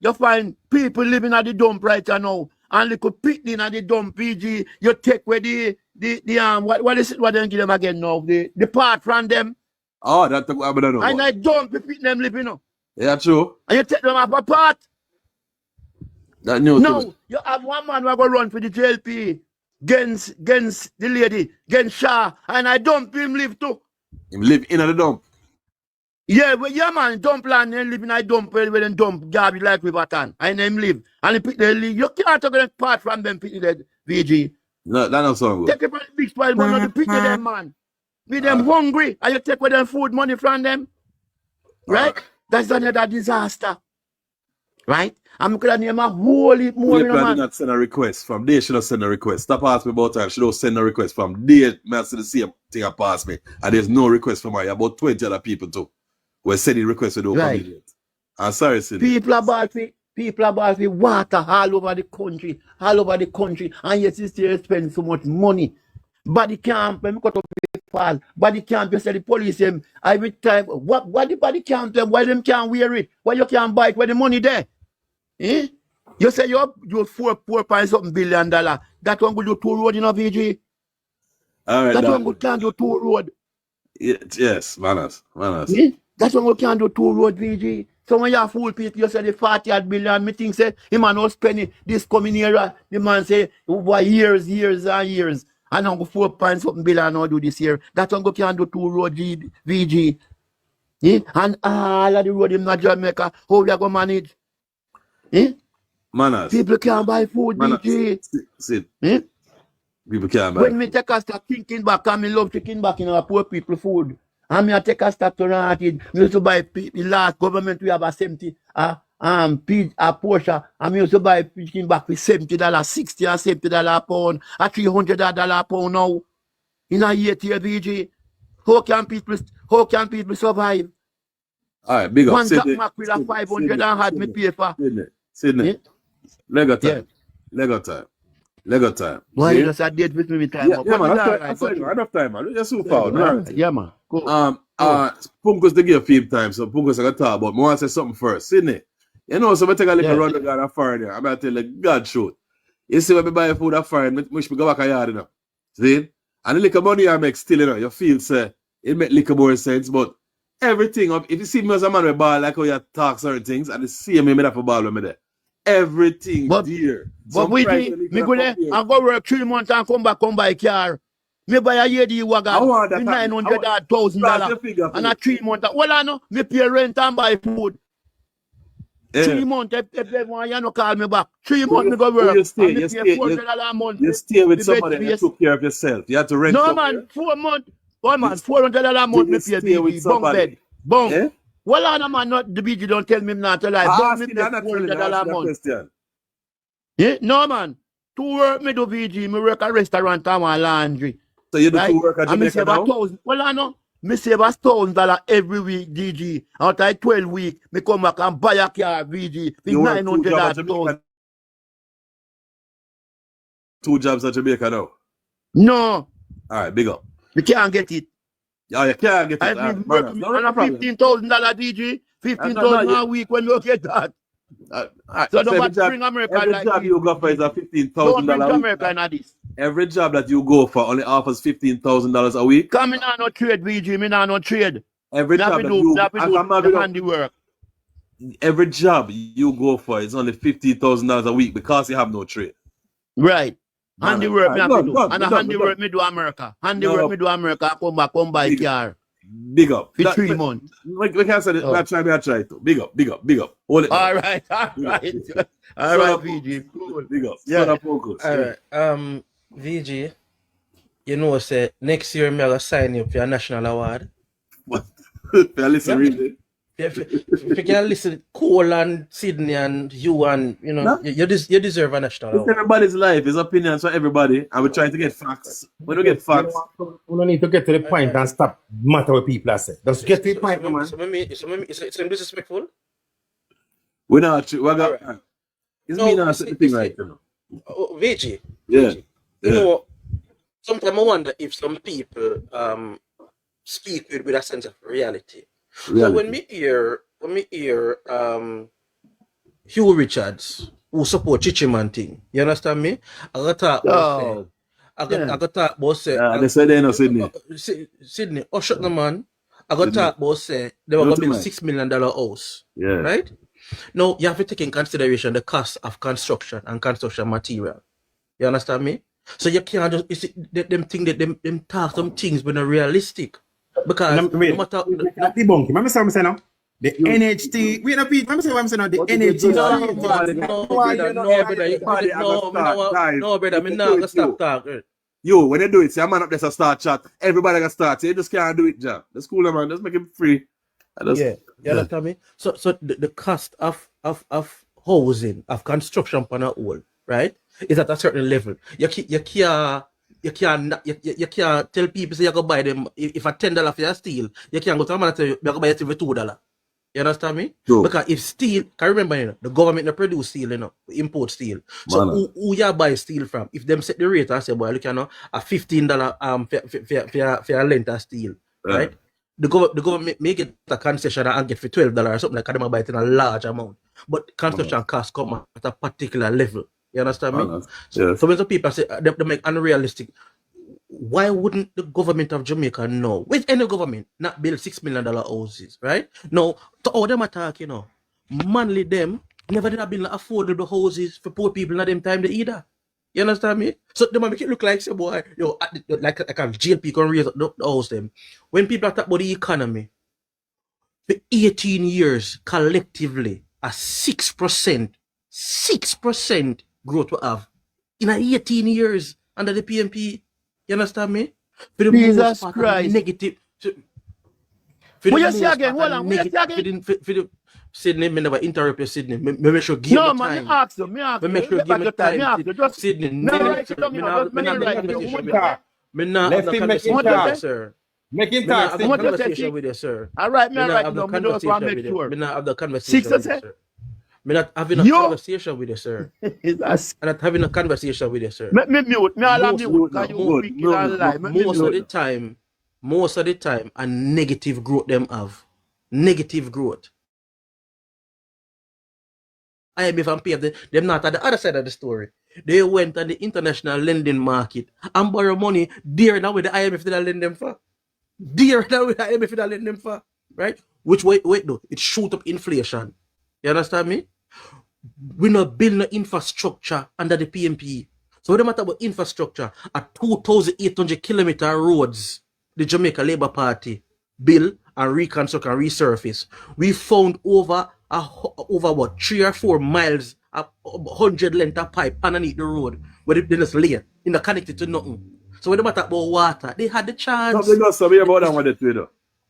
you find people living at the dump right now. And they could pick in at the dump, PG. You take where what is it, what they give them again now? The part from them. Oh, that's what I don't know. And I dump, you pick them living up. Yeah, true. And you take them off apart. That new no, you have one man who go run for the JLP against the lady, against Shah, and I dump him live too. Him live in the dump? Yeah, well, yeah, man, dump land and live in a dump where they dump garbage like Riverton. And him live. And he pick the leave. You can't take them part from them pick the VG. No, that's not so good. Take it from the big spoil, but not to pick them, man. Be them hungry, and you take with them food money from them. Right? That's another disaster. Right? I'm going to name a whole heap more. Did not send a request. From there, she don't send a request. Stop asking me about time. She don't send a request. From there, I see the same thing I pass me. And there's no request from her. About 20 other people too. We're sending requests with no commitment. I'm sorry, Cindy. People about water all over the country. And yet, you still spend so much money. Body camp, when we got up the fall, body camp, you say the police them every time. What the body camp them? Why them can't wear it? Why you can't buy it? Where the money there? Eh? You say you're $4.something billion. That one will do 2 road in a VG. All right, that one can't do 2 road. Yes, manners. Eh? That one can't do 2 road VG. So when you fool people, you say the 40 billion, me think say, him man not spending this coming year, the man say, over years and years. And I'm go 4 billion now do this year. That one go can do 2 road VG. Yeah? And all of the road in Jamaica, how we are going to manage? Yeah? Manners. People can't buy food, Manners. VG. Sit. Yeah? People can't buy When food. me take a start thinking back, and me love thinking back in our poor people food. And me I take a start to run it. Me used to buy the last government we have a 70 a Porsche. And me used to buy chicken back with $70, $60 and $70 a pound, a $300 a pound now. In a year to BG. How can people survive? All right, big up. One Jack Mackerel of 500 and had me pay for. Sydney. Yeah? Lego time. Yeah. Lego time. Lego time. Why you just a date with me time up? Yeah, man. That's That's enough time, man. You're so far. Yeah, man. Go. Punkos to give fame time, so Punkos I got talk about. I want to say something first. Sydney. You know, so I take a little run down a foreign there. I'm going to tell you, God shoot. You see when I buy food at foreign, I wish me go back a yard, you know. See? And the little money I make still, you know, you feel, say, it make little more sense, but everything, if you see me as a man with ball, like how you talk certain things, and the same me that for ball with me there. Everything dear. But we go there and go work 3 months and come buy a car. Me buy a year the wagon with $900,000 and a 3 months. Well, I know, me pay rent and buy food. 3 months, if everyone you no call me back. 3 months me go work. You stay $400 a month. You stay with somebody and you took care of yourself. You have to rent. No man, 4 months. One man, $400 a month me pay baby. Bunk bed. Bunk. Yeah? Well, I know man, not the BG don't tell me not to lie. Bunk me pay $400 a month. Yeah? No man. To work me do BG, me work a restaurant and one laundry. So you do to work at Jamaica now? Well, I know. Me save $1,000 every week, DG. After 12 weeks, me come back and buy a car, VG. You work 2 jobs at Jamaica now? No. All right, big up. You can't get it. Yeah, you can't get it. I mean, $15,000 DG. $15,000 a week when you get that. So don't bring America every like job this. you go for is a $15,000 Don't bring a week. America in this. Every job that you go for only offers $15,000 a week. Come in no trade, VG. Me no trade. Every job that you handiwork. Every job you go for is only $15,000 a week because you have no trade. Right. Handiwork me have to do. And handiwork me do America. Handiwork me do America. Come buy car. Big up. For 3 months. We can't say that. I try to. Big up. Hold it. All right. All right, VG. Cool. Big up. Yeah. Focus. All right. VG, you know, say next year I'm gonna sign you for a national award. What? Listen, really? If you can listen, Cole and Sydney and you and you know, you deserve a national award. It's everybody's life, his opinions for everybody, and we're trying to get facts. We don't get facts. We don't need to get to the point and stop matter what people say. Just get to the point, man. It's disrespectful. We're not. It's me not the thing right now. VG. Yeah. You know, sometimes I wonder if some people speak with a sense of reality. So when me hear Hugh Richards who support Chichiman thing, you understand me? I got talk about say they say they know Sydney. Sydney, shut the man. I got talk about say they were gonna build $6 million house. Yeah. Right? Now you have to take in consideration the cost of construction and construction material. You understand me? So you can't just, you see, them think that them talk some things but not realistic. Because no matter... Remember what I'm saying now? The NHT... Wait, no, Pete, remember what I'm saying now? The NHT... No, brother, I'm not going to stop talking. Yo, when they do it, say, a man up there to start chat, everybody can start. You just can't do it, John. That's cool, man. Just make it free. You understand me? So the cost of housing, of construction on a whole, right? Is at a certain level. You can't tell people say you can buy them if a $10 for your steel, you can't go to a man and tell you can buy it for $2. You understand me? True. Because if steel, can you remember, you know, the government no produce steel, you know, import steel. So who you buy steel from? If them set the rate and say, boy, look, you know, a $15 for a length of steel, right? The government make it a concession and get for $12 or something like that. They buy it in a large amount. But construction costs come at a particular level. You understand me? So when some people say they make unrealistic, why wouldn't the government of Jamaica know? With any government, not build $6 million houses, right? No, to all them attack, you know. Manly them never did have been affordable houses for poor people at them time they either. You understand me? So they might make it look like say boy, like a JLP can raise up the house them. When people talk about the economy, for 18 years collectively a 6% growth we have in 18 years under the PNP. You understand me? For the Jesus most part Christ. negative. What you say again? Hold on. What you say again? For the Sydney, me never interrupt you, Sydney. Me sure give No, me man, time. me ask you. Me ask you. Me sure give me time. Me ask you. Just Sydney, me write it down. me You not know, just me have the write it conversation with down. you. Me not have Let the him make him conversation with you, talk. sir. Make him Me not talk. have the What you say, conversation Six? with you, sir. All right, me Me not write have it the down. Me just want to conversation make with you. sure. Me not have the Six, conversation you with you, say? sir. Me not having a Yo! conversation with you, sir. Jesus. I'm not having a conversation with you, sir. Make me mute. Me all Most mute. Because you wicked and lie. Make me most of mute. the time, a negative growth them have. Negative growth. IMF and PF, them not at the other side of the story. They went on the international lending market and borrow money dear now with the IMF that lend them for. Dear now with the IMF that lend them for. Right? Which wait though, it shoot up inflation. You understand me? We not build no infrastructure under the PNP. So when they matter about infrastructure, at 2,800 kilometer roads, the Jamaica Labour Party build and reconstruct and resurface. We found over what 3 or 4 miles of 100 length of pipe underneath the road where they just lay in the connected to nothing. So when they matter about water, they had the chance. Something got some about that one that we do.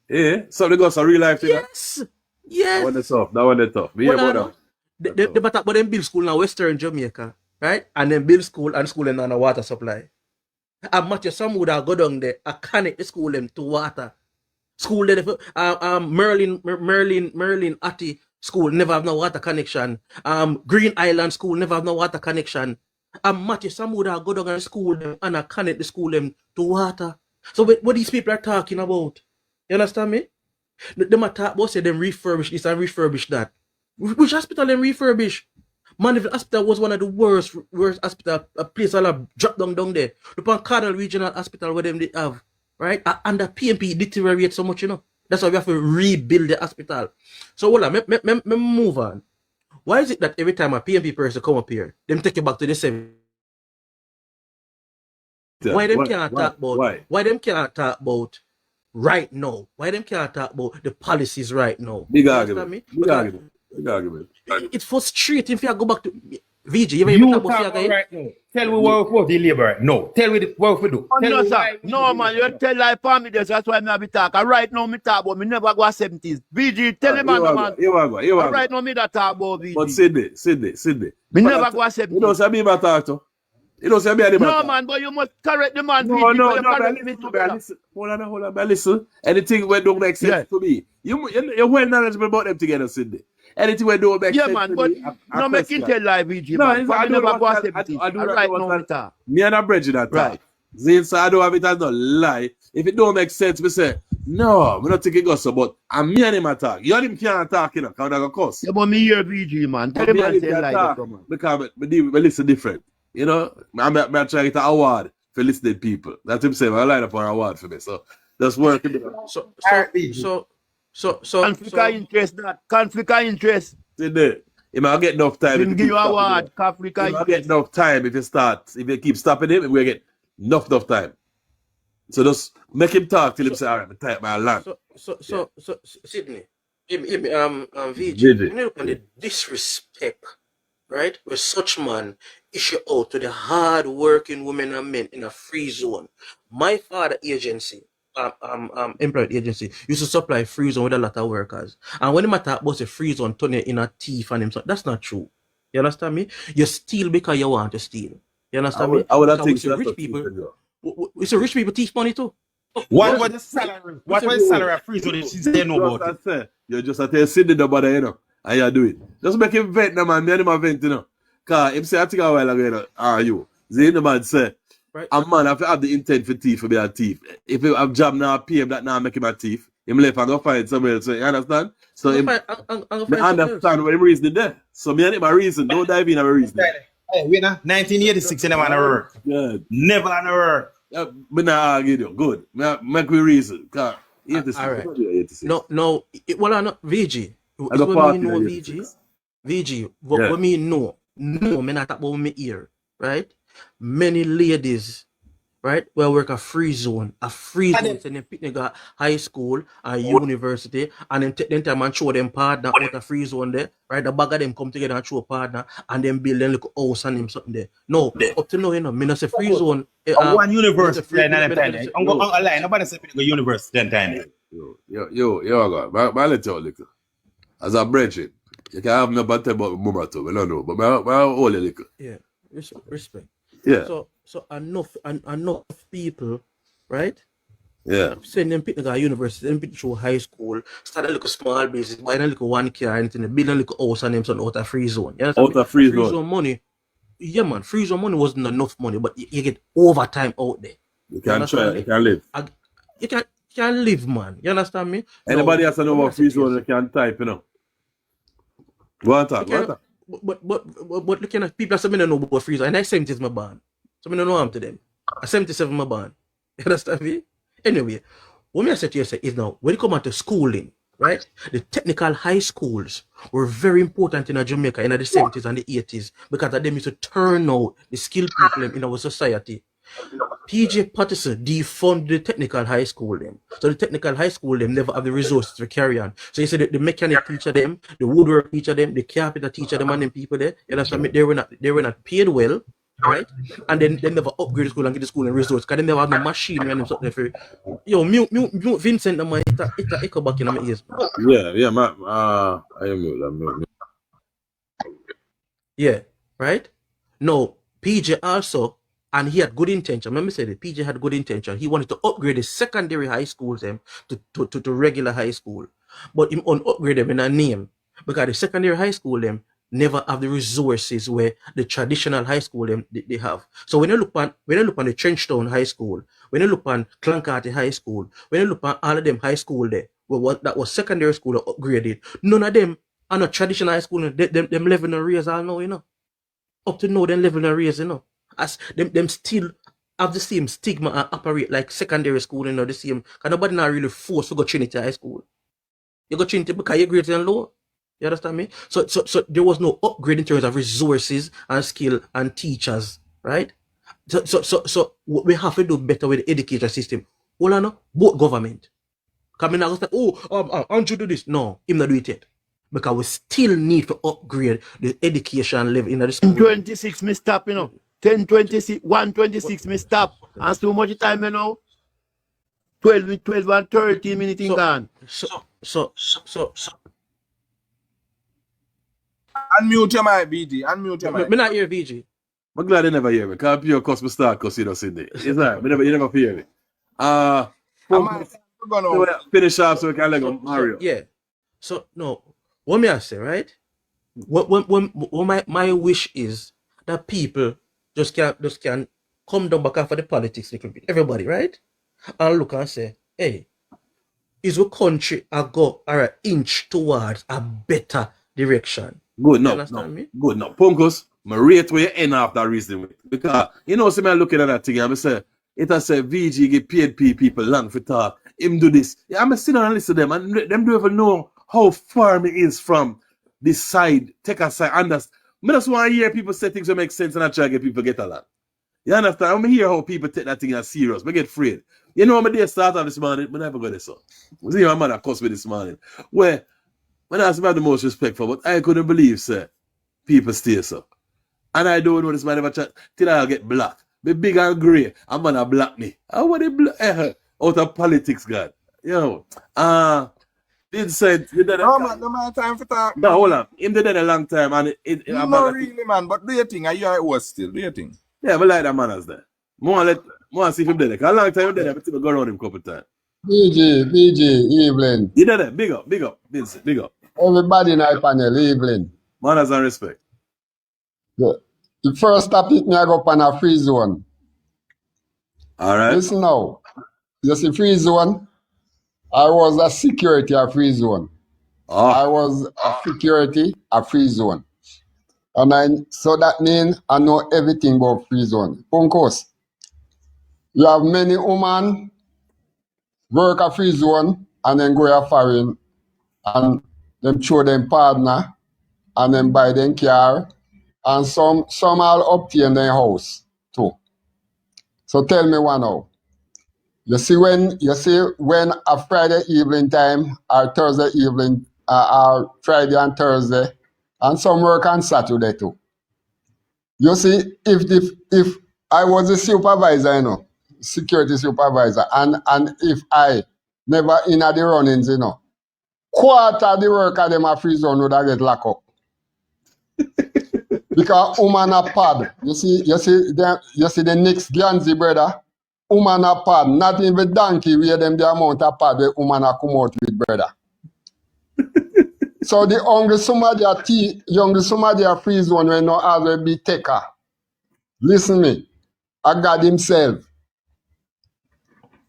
Yeah, something got some real life. Yes. Yes. That one is tough. We about that. They matter about them build school in Western Jamaica, right? And then build school and school and on water supply. And Matthew some would have go down there and connect the school them to water. School there, Merlin Atti school never have no water connection. Green Island school never have no water connection. And Matthew some would have go down and school them and connect the school them to water. So what these people are talking about? You understand me? Them are talk about say them refurbish this and refurbish that. Which hospital them refurbish? Mandeville Hospital was one of the worst hospital, a place all have dropped down there. The Cardinal Regional Hospital where them they have, right? And the PNP deteriorate so much, you know. That's why we have to rebuild the hospital. So hold on, me move on. Why is it that every time a PNP person come up here, them take you back to the same? Why them can't talk about? Why them can't talk about right now? Why them can't talk about the policies right now? Big argument. Big argument. It's frustrating if you go back to VG. You talk about right now. Tell me what we deliver. No. Tell me what we do. No, man, you tell like for me this. That's why I be talk. Right now, me talk about me never go 70s. VG, tell him man. Right now, me that talk about VG. But Sydney. Me never go 70s. You don't say me about talk to. You don't say me about No, man, but you must correct the man. No, listen. Hold on. Listen. Anything we don't make sense to me. You're well knowledgeable about them together, Sydney. Anything we don't make sense to me. Yeah, man, but no make it tell live VG, man. I never go 70s. Right now, me and a bridge that right. Zane, so I don't have it as no lie. If it don't make sense, we say, no, we're not taking us, but I'm me and him attack. You and him can't talk, you know, because I'm going to cuss. Yeah, but me hear VG, man. Tell him and say lie. Because we listen different. You know, I'm trying to get an award for listening people. That's him saying, I line up for an award for me. So that's working. So conflict of interest, that conflict of interest. He might get enough time. Didn't give you a word. Conflict of interest. Get enough time if you keep stopping him, we'll get enough time. So just make him talk till him say, all right, I'm type my land. So Sydney, VG, you know the disrespect, right? Where such man issue out to the hard working women and men in a free zone. My father agency, employed agency, used to supply free zone with a lot of workers. And when they talk about a free zone, turn it in a thief and himself, that's not true. You understand me? You steal because you want to steal. You understand me? I would think so rich people. It's a rich people thief money too. What was the salary? What was the salary of free zone? She said no about it. You just have to send the bother, you know, and you do it. Just make him vent, no man. Me and him vent, you know. Because him say, I think a while ago, you know, are you? The man say, right. A man have to have the intent for thief to be a thief. If you have job now, pay him that now make him a thief. Him left and go find somewhere else. So you understand? So him, I understand what him reason there. So me and him a reason. Don't dive in a reason. Hey, we know 1986 in the man work. Good. Never on the work. Me not argue you. Good. Make we reason. 86. All right. No. Well, not VG. Is what me know, VG. VG, what me know. No, me not talk about me ear, right? Many ladies, right, will work a free zone. Send them pick nigga high school and university, and then take them time and show them partner out a free zone there, right? The bag of them come together and show a partner, and then build them little house and them something there. No, up to now, you know, me not say free zone. One university, nobody say go university then time. Yo, God, my little little. As a brethren, you can have me about tell about my mama too, I don't know, but my whole little. Yeah, respect. Yeah. So enough people, right? Yeah. Send them people to university, them people to high school, start a little small business, buy a little 1K or anything, build a little house and them something out of free zone. You out of free zone money. Yeah, man, free zone money wasn't enough money, but you get overtime out there. You can try, you can live. You can live, man. You understand me? Anybody has to know about free zone, you can type, you know. Go on talk. But looking at people that say me don't know about free zone, and I 70 is my band. So I don't know what I'm to them. I 77 my band. You understand me? Anyway, what I said to you is now, when it comes to schooling, right? The technical high schools were very important in Jamaica in the 70s and the 80s because of them used to turn out the skilled people in our society. PJ Patterson defunded the technical high school them. So the technical high school them never have the resources to carry on. So you said the mechanic teacher them, the woodwork teacher them, the carpenter teacher them and them people there, you understand me? They were not paid well. Right? And then they never upgrade the school and get the school and resources because they never have no machinery and something for yo, mute Vincent and my it's a echo back in my ears. Yeah, I am mute. Yeah, right? No, PJ also, and he had good intention. Remember said it, PJ had good intention. He wanted to upgrade the secondary high schools them to regular high school. But him upgrade them in a name because the secondary high school them never have the resources where the traditional high school them they have. So when you look on the Trenchtown High School, when you look on Clancarty High School, when you look on all of them high school there, that was secondary school upgraded, none of them are not traditional high school. Them level and raise all now, you know. Up to now, them level and raise, you know. As them still have the same stigma and operate like secondary school, you know, the same. Because nobody not really forced to go Trinity High School. You go Trinity because you're greater than lower. You understand me? So there was no upgrade in terms of resources and skill and teachers, right? So we have to do better with the education system. Well, I know both government. Coming out say, Andrew do this. No, him not do it yet. Because we still need to upgrade the education level in the school. 26 me stop, you know. 10:26, 1:26 me stop. And so much time, you know. 12 and 13 minutes in gone. So Unmute your mic, BG. Unmute your mic. Me not hear VG. I'm glad they never hear me. Can't pure cause me start cussing us in there. It's right. You never hear me. Finish off so we can let go Mario. Yeah. So no, what me I say, right? What my wish is that people just can come down back after the politics a little bit. Everybody, right? And look and say, hey, is the country go an inch towards a better direction? Good, no. Good, no. Punkos, I rate where you end off that reason with. Because, you know, see me looking at that thing, and I say, it has said VG give PNP people land for talk. Him do this. Yeah, I'm sitting and listen to them, and them don't even know how far me is from this side. Take a side, understand. I just want to hear people say things that make sense, and I try to get people get a lot. You understand? I hear how people take that thing as serious. I get afraid. You know, my day started this morning, I never got this up. I see my mother cuss me this morning. Where, when I have the most respect for, but I couldn't believe, sir, people stay so. And I don't know this man ever chat till I'll get black. Be big and grey, I'm gonna black me. I want to out of politics, God. You know. Vincent, you did no, man, no man time for talk. No, hold on. Him did it a long time and not really, man, but do you think? Are you at work still? Do you think? Yeah, but like that man as there. More see if him did it. A long time him did it, but go around him a couple times. BG, Evelyn. You did it. Big up, Vincent, big up. Everybody in our panel, Evelyn. Manners and respect. The first topic me I go up on a free zone. All right. Listen now. Just a free zone. I was a security a free zone. Oh. I was a security a free zone. And so that means I know everything about free zone. Punkos. You have many women work a free zone and then go a foreign and them show them partner, and then buy them car, and some all obtain their house too. So tell me one now. You see when a Friday evening time or Thursday evening or Friday and Thursday, and some work on Saturday too. You see, if I was a supervisor, you know, security supervisor, and if I never in the runnings, you know, quarter of the work of them a free zone would have get locked up. Because woman a pad. You see the next Ganja brother, woman a pad. Not even donkey where them the amount of pad where woman a come out with brother. So the hungry somebody a free zone when no always be taker. Listen me. A God himself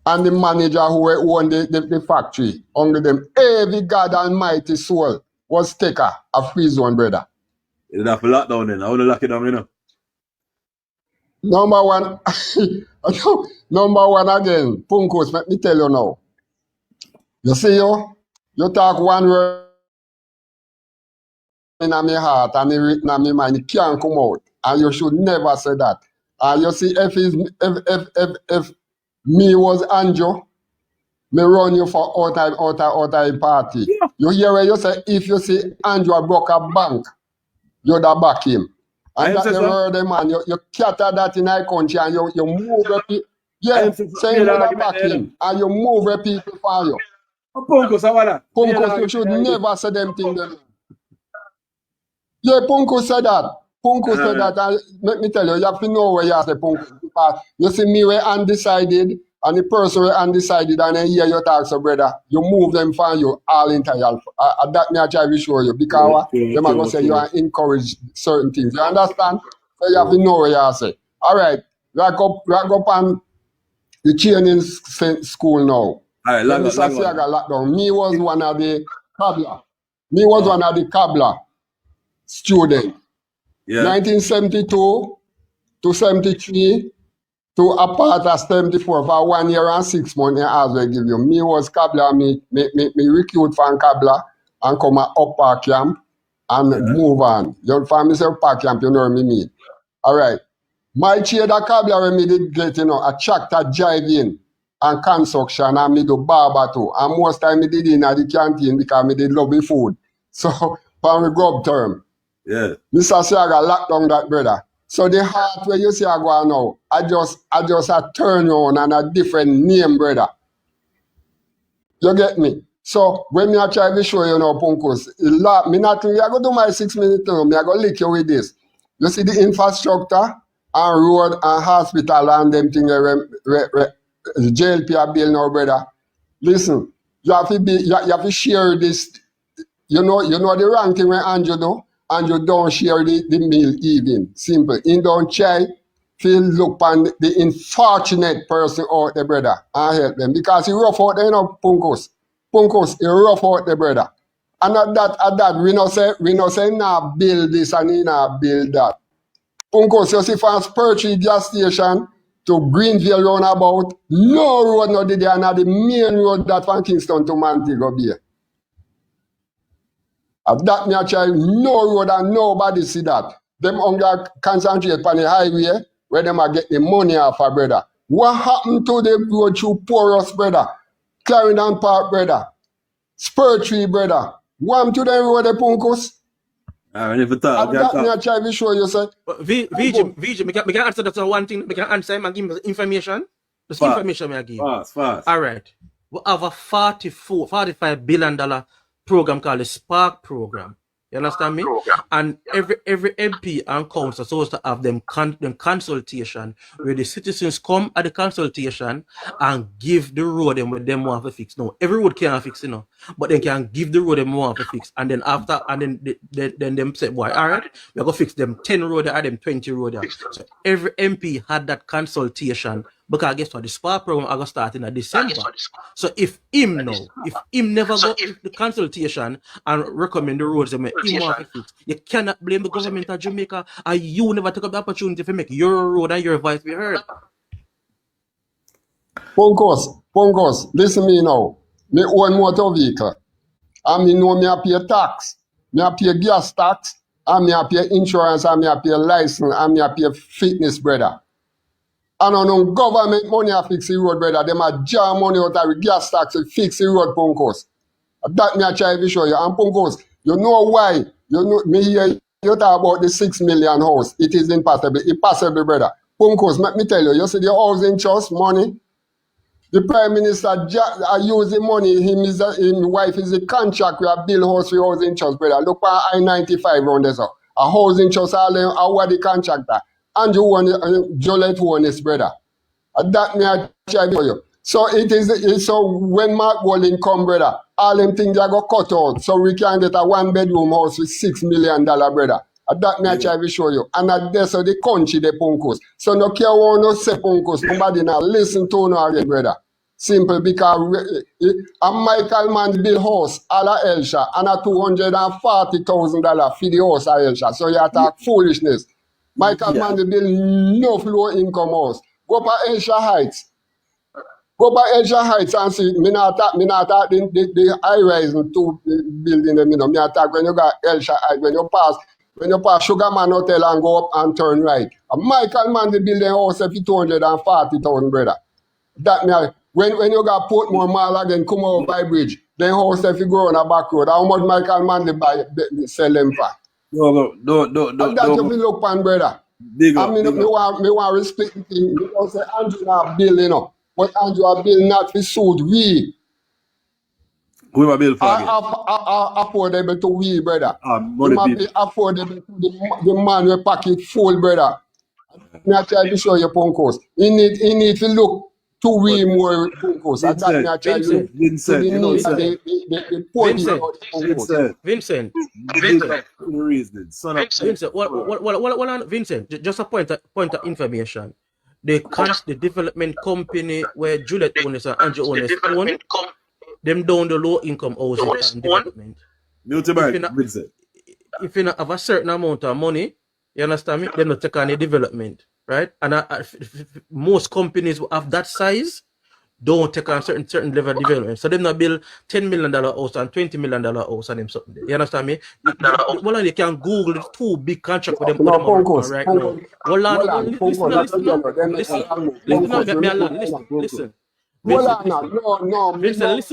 and the manager who own the factory, under them, every God almighty soul was taker, a free zone, brother. You have to lock down then. I want to lock it down, you know. Number one, number one again, Punkos, let me tell you now. You see you talk one word in my heart and it written in my mind, it can't come out. And you should never say that. And you see, if me was Anjo, me run you for outside party. Yeah. You hear where you say, if you see Andrew broke a bank, you'd back him. And that the word, man, you cater that in our country and you move the people. Yeah, say you'd back him and you move the people for you. Punkos, you should never say them things. Yeah, Punko said that. Punko said that. And let me tell you, you have to know where you have to Punko. Because you see me, we're undecided, and the person we're undecided, and then here you talk, so brother, you move them for you all entire. That me I try to show you. Because them are going to say you are encourage certain things. You understand? So you have to know where you have to say. All right, rack up on the training school now. All right, lockdown. Me was one of the cobbler. Me was one of the cobbler student. Yeah. 1972 to 73 to a part of 74 for 1 year and 6 months as I give you. Me was cobbler, me recruit from cobbler and come up park camp and move on. You find myself park camp, you know what I mean? All right. My chair the cobbler when me did get, you know, a tractor driving and construction and me do barber too. And most time me did in the canteen because me did love the food. So from the grub term. Yeah. Mr. Siaga locked down that brother. So the heart where you see I go now, I just turn on and a different name, brother. You get me? So when me I try to show you now, Punkos, me not I go do my 6 minutes now, me I go lick you with this. You see the infrastructure and road and hospital and them things JLP are built now, brother. Listen, you have to share this. You know the ranking when Andrew do, and you don't share the meal even. Simple. You don't try to look on the unfortunate person out there, brother, and help them. Because he rough out there, you know, Punkos. Punkos, he rough out there, brother. And at that, we no say nah build this and he nah build that. Punkos, you see from Spurtree gas station to Greenville roundabout, no road no did there, and the main road that from Kingston to Montego Bay. At that me I try no road and nobody see that. Them only concentrate on the highway where them are get the money off a brother. What happened to the road through Porous, brother? Clarendon Park, brother? Spurtree, brother? What to them road the Punkos? I never thought. At that me I try to show you, sir. VJ, me can answer that one thing. Me can answer him and give me the information. The information me I give. Fast. All right. We have a $45 billion program called the Spark program. You understand me? And every MP and council supposed to have them consultation where the citizens come at the consultation and give the road them what them want to fix. No, every road can't fix, you know, but they can give the road them want to fix. And then after, then them say, boy, all right, we're going to fix them 10 road or them 20 road. So every MP had that consultation. Because guess what? The Spark program are going to start in December. So if him never got the consultation and recommend the roads that him want to fix, you cannot blame the government of Jamaica and you never took up the opportunity to make your road and your voice be heard. Punkos, listen me now. Me own motor vehicle. And me know me a pay tax. Me a pay gas tax, and me a pay insurance, and me a pay license, and me a pay fitness, brother. And on government money a fix the road, brother. Them a jar money out of the gas tax to fix the road, Punkos. That me a try to show you. And Punkos, you know why? You know me hear you talk about the 6 million house. It is impossible. Impossible, brother. Punkos, let me tell you, you see the housing trust money? The Prime Minister use the money, his wife is a contract with a bill house for housing trust, brother. Look at I-95 around there, so. A housing trust, what the contractor. And you want Jolette won this, brother. That me I try for you. So so when Mark Walling come, brother, all them things are go cut out. So we can get a 1-bedroom house with $6 million, brother. That me I try to show you. And that's the country the Punkos. So no care what no say Punkos, nobody now listen to no again, brother. Simple because a Michael Mann build house a la Elsha and a $240,000 for the house a Elsha. So you talk foolishness. Michael Mann build no low income house. Go up Elsha Heights. Go up Elsha Heights and see. Me not talk the high rise two building them. Me not talk when you got Elsha Heights when you pass Sugarman Hotel and go up and turn right. A Michael Mann build a house for $240,000, brother. That me when you got Portmore Mall again, come out by bridge, then house if you go on a back road. How much Michael Mann buy sell them for? No. And that you feel look pan, brother. Big up, I mean, me want respect the thing. Because say Andrew not bill, you know. But Andrew a bill not for suit we. Who am I bill for again? Affordable to we, brother. Money It might be affordable to the man with pocket full, brother. Me I try to show you Punkos. He need to look to we more Punkos. And that me I try to look to the needs of the poor people. Vincent. Vincent, just a point of information. The development company where Juliet owns and Andrew owns own, them down the low income housing and development. If you not have a certain amount of money, you understand me? They not take on the development, right? And most companies who have that size don't take on certain level of development. So they not build $10 million house and $20 million house and them something. You understand me? Well, you can Google the two big contracts with them right now. Listen. Vincent, listen.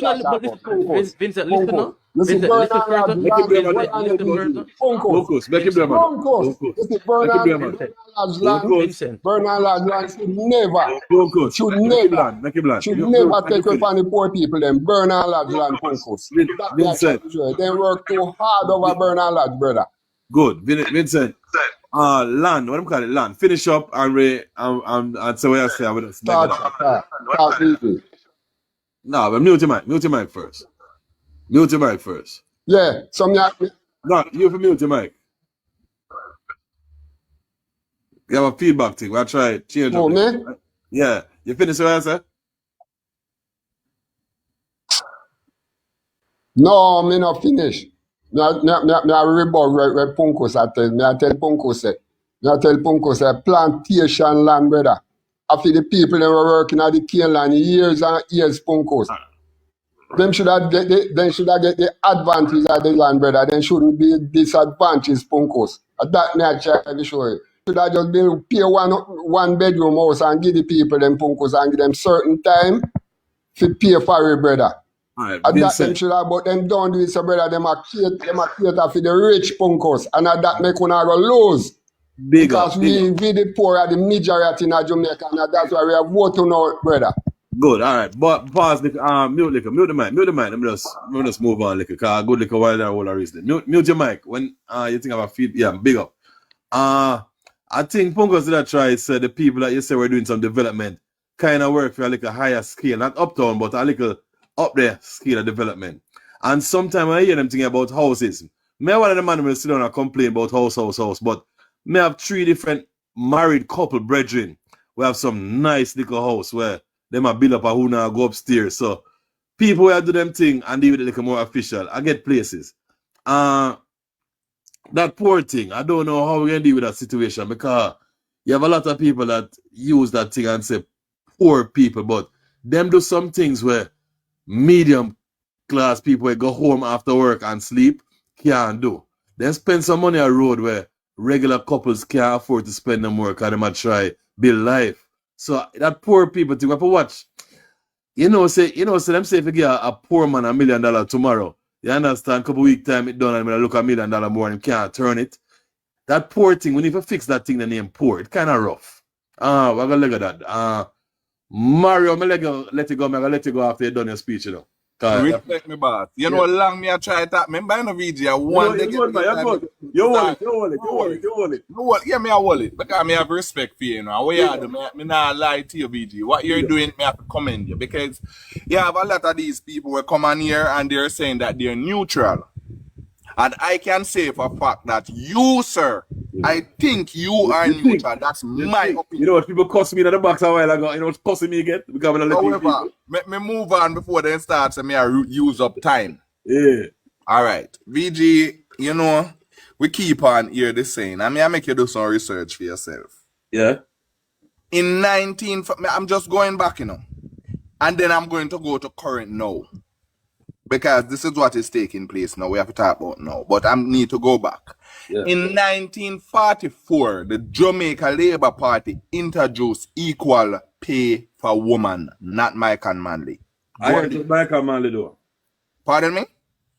Bernard should never take away from the poor people. Them Bernard land Punkos. They work too hard over Bernard Lodge, brother. Good, Vincent. Land. What do you call it? Land. Finish up and say what I say. I would start easy. No, but mute your mic first. Mute your mic first. Yeah, no, you have mute your mic. You have a feedback thing. We'll try change up. Me? Yeah. You finish what I say? No, me not finish. Me rebut where Punkos I tell Punkos say plantation land, brother. After the people that were working at the cane land years and years, Punkos. Them should have get the advantage of the land, brother. Then shouldn't be disadvantages, Punkos. That me I try to show you. Should I just pay one bedroom house and give the people them Punkos and give them certain time to pay for it, brother. Right, and that them should have, but them don't do it, so brother. Them are cater for the rich Punkos, and that make one go lose. Because we the poor are the majority in Jamaica, and that's why we are voting out, brother. Good, all right. But pause, mute the mic. Let me just move on, because good liquor while there all reason. Mute your mic when you think about feed. Yeah, big up. I think Punkos did that try say the people that you say we're doing some development kind of work for a little higher scale, not uptown, but a little up there scale of development. And sometimes I hear them thinking about houses. Me one of the man will sit down and complain about house, but me have 3 different married couple brethren. We have some nice little house where they might build up a who now go upstairs. So people will do them thing and do it like more official. I get places. That poor thing, I don't know how we're gonna deal with that situation, because you have a lot of people that use that thing and say poor people, but them do some things where medium class people go home after work and sleep can't do. Then spend some money on road where regular couples can't afford to spend them work and they might try build life. So that poor people think we have to watch. Say them say if you get a poor man $1 million tomorrow, you understand, couple week time it done and when I look $1 million more and him can't turn it. That poor thing, we need to fix that thing the name poor. It's kinda rough. We're gonna look at that. Mario, I'm gonna let you go, I'm gonna let you go after you done your speech, Respect me, boss. You know how long me I try to remember in the video, one day. You hold it. Yeah, me I hold it. Because me have respect for you, What you do, me not lie to you, VG. What you're doing, me have to commend you. Because you have a lot of these people who come on here and they're saying that they're neutral. And I can say for a fact that you, sir, I think you are neutral. That's my opinion. You know what, people cussed me in the box a while ago. You know what's cussing me again? Because I'm however, let me move on before they start so me I use up time. Yeah. All right. VG, we keep on here the saying. I make you do some research for yourself. Yeah. I'm just going back, And then I'm going to go to current now. Because this is what is taking place now. We have to talk about now. But I need to go back. Yeah. In 1944, the Jamaica Labour Party introduced equal pay for women, not Michael Manley. I heard it was Michael Manley, though. Pardon me?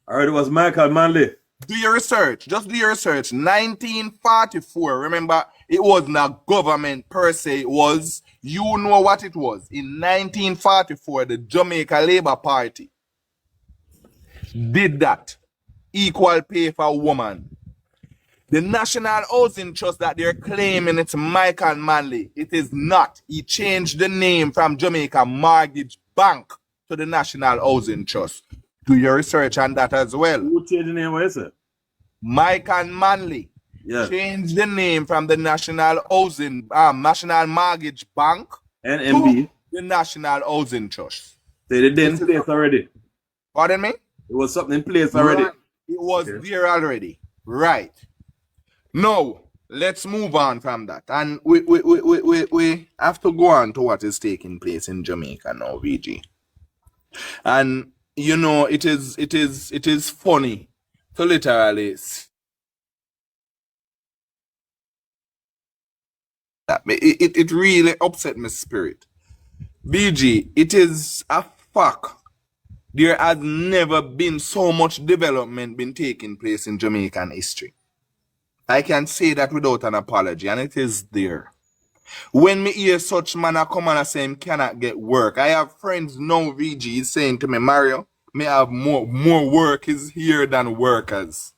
I heard it was Michael Manley. Do your research. Just do your research. 1944. Remember, it wasn't a government per se. It was, you know what it was. In 1944, the Jamaica Labour Party did that. Equal pay for women. The National Housing Trust that they're claiming it's Michael Manley. It is not. He changed the name from Jamaica Mortgage Bank to the National Housing Trust. Do your research on that as well. Who changed the name? What is it? Michael Manley. Yeah. Changed the name from the National Mortgage Bank NMB to the National Housing Trust. They did in place already. Pardon me? It was something in place already. Right. It was there already. Right. Now, let's move on from that. And we have to go on to what is taking place in Jamaica now, VG. And it is funny to literally it really upset my spirit. BG, it is a fact. There has never been so much development been taking place in Jamaican history. I can say that without an apology, and it is there. When me hear such man come and say him cannot get work, I have friends now, VG, saying to me, Mario, me have more work is here than workers.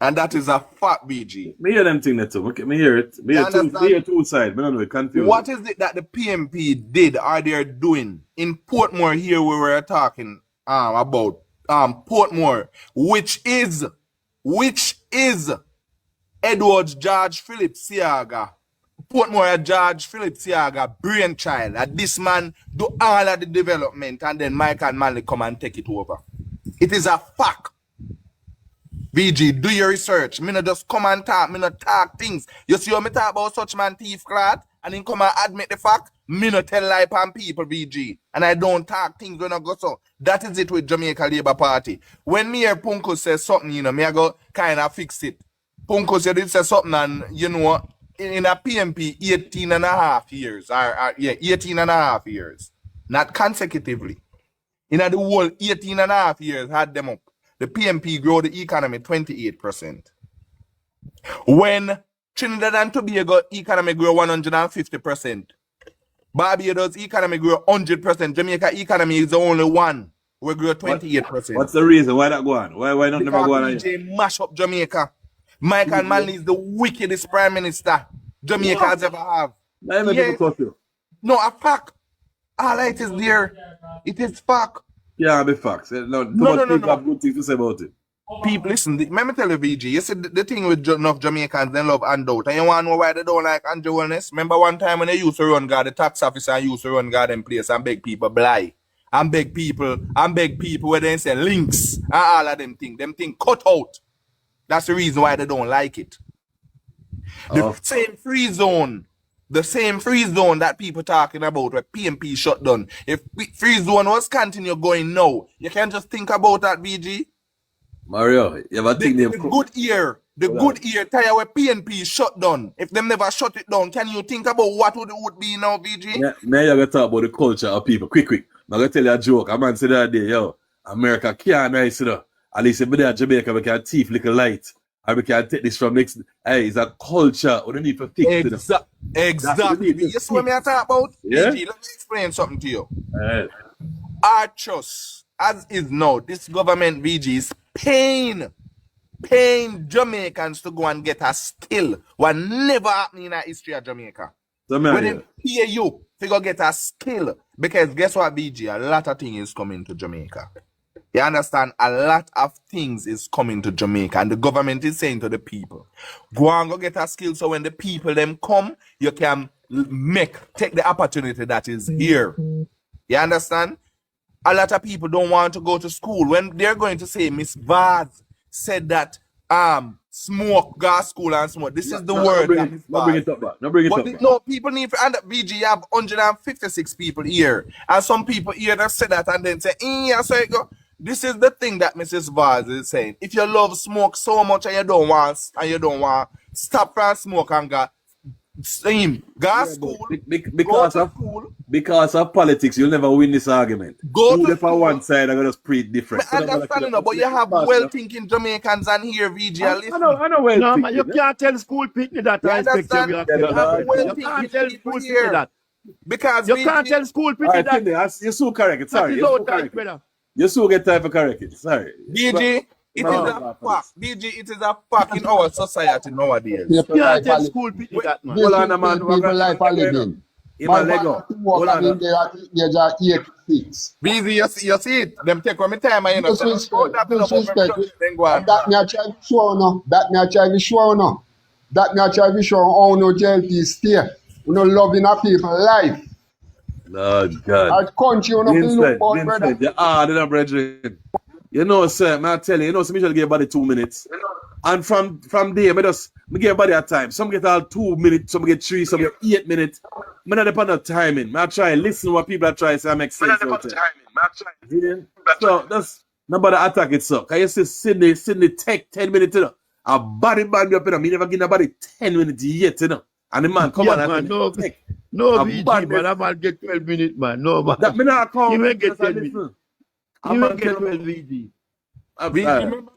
And that is a fact, BG. Me hear them thing that too. Okay, me hear it. Me hear two sides. Me don't know, confused. What is it that the PNP did or they're doing in Portmore here where we're talking about Portmore, which is Edward George Philip Siaga, Portmore George Philip Siaga brainchild. And this man do all of the development and then Michael Manley come and take it over. It is a fact. VG, do your research. Me not just come and talk. Me not talk things. You see how me talk about such man thief clad and then come and admit the fact? Me not tell lie on people, VG. And I don't talk things when I go so. That is it with Jamaica Labour Party. When me hear Punko says something, me I go kind of fix it. Punko said it says something and, in a PNP, 18 and a half years. 18 and a half years. Not consecutively. In the whole 18 and a half years had them up. The PNP grow the economy 28%. When Trinidad and Tobago economy grow 150%. Barbados economy grow 100%. Jamaica economy is the only one we grow 28%. What's the reason? Why that go on? Why not never go on? Because mash up Jamaica. Michael Manley is the wickedest prime minister Jamaica has ever have. Yes. No, a fact. All it is there. It is fact. Yeah, be facts. No. People have good things to say about it. People, listen, let me tell you, VG, you see the thing with enough Jamaicans, they love handout. And you want to know why they don't like Andrew Wellness? Remember one time when they used to run guard, the tax officer used to run guard in place and beg people blind. And beg people where they say links and all of them things. Them things cut out. That's the reason why they don't like it. The same free zone The same free zone that people talking about where PNP shut down. If free zone was continue going now, you can just think about that, BG. Mario, you ever think the good year, tire where PNP shut down. If them never shut it down, can you think about what would be now, BG? Yeah, now you're gonna talk about the culture of people. Quick. I'm gonna tell you a joke. A man said that day, yo, America can't nice, you know. At least if we're there in Jamaica, we can thief little light. And we can take this from next. Hey, it's a culture. We don't need to fix it. Exactly. You see what I talk about? Yeah? BG, let me explain something to you. Our trust, as is now, this government, BG, is paying Jamaicans to go and get a skill. What never happened in the history of Jamaica. When they pay you to go get a skill. Because guess what, BG? A lot of things is coming to Jamaica. You understand? A lot of things is coming to Jamaica. And the government is saying to the people, go and go get a skill so when the people them come, you can take the opportunity that is here. You understand? A lot of people don't want to go to school. When they're going to say, Miss Vaz said that smoke, gas school and smoke. This is the word. Not bring it up back. No, people need to end up BG. You have 156 people here. And some people here that say that and then say, yeah, so it go. This is the thing that Mrs. Vaz is saying. If you love smoke so much and you don't want stop from smoke and gas school. Because of politics, you'll never win this argument. Go to for one side, I'm gonna preach different. I understand, but you have well-thinking Jamaicans and here, VG. I know well. No, man, you can't tell school people that. You understand? You can't tell school people that. Because you can't tell school people that. You're so correct. Sorry. You so get time for correct it. Sorry. BG, it is a fact. BG, it is a fact in our society nowadays. You can't tell school people that, man. Hold on, man. People like a living. My Lego. There's a 86. BG, you see it. Them take one time and you know. That me a try to show no. That me a try to show no. That me a try to show how no JLP stay. You know, loving a people life. Lord God. Our country, you know, look for brother. You're hard enough, brethren. You know, sir, man, I tell you, so me just give everybody 2 minutes. And from there, me give everybody a time. Some get all 2 minutes, some get 3, some get 8 minutes. Me not depend on timing. I try listen what people are trying to say and make sense out there. So that's nobody attack it, so. Can you see Sydney take 10 minutes, you know? A body man me up, you know. Me never give nobody 10 minutes yet, you know. And the man come on and take. No, BG, man, that man get 12 minutes, man. No, man. That me not come. You may get 10 minutes. You may get 12 BG. Remember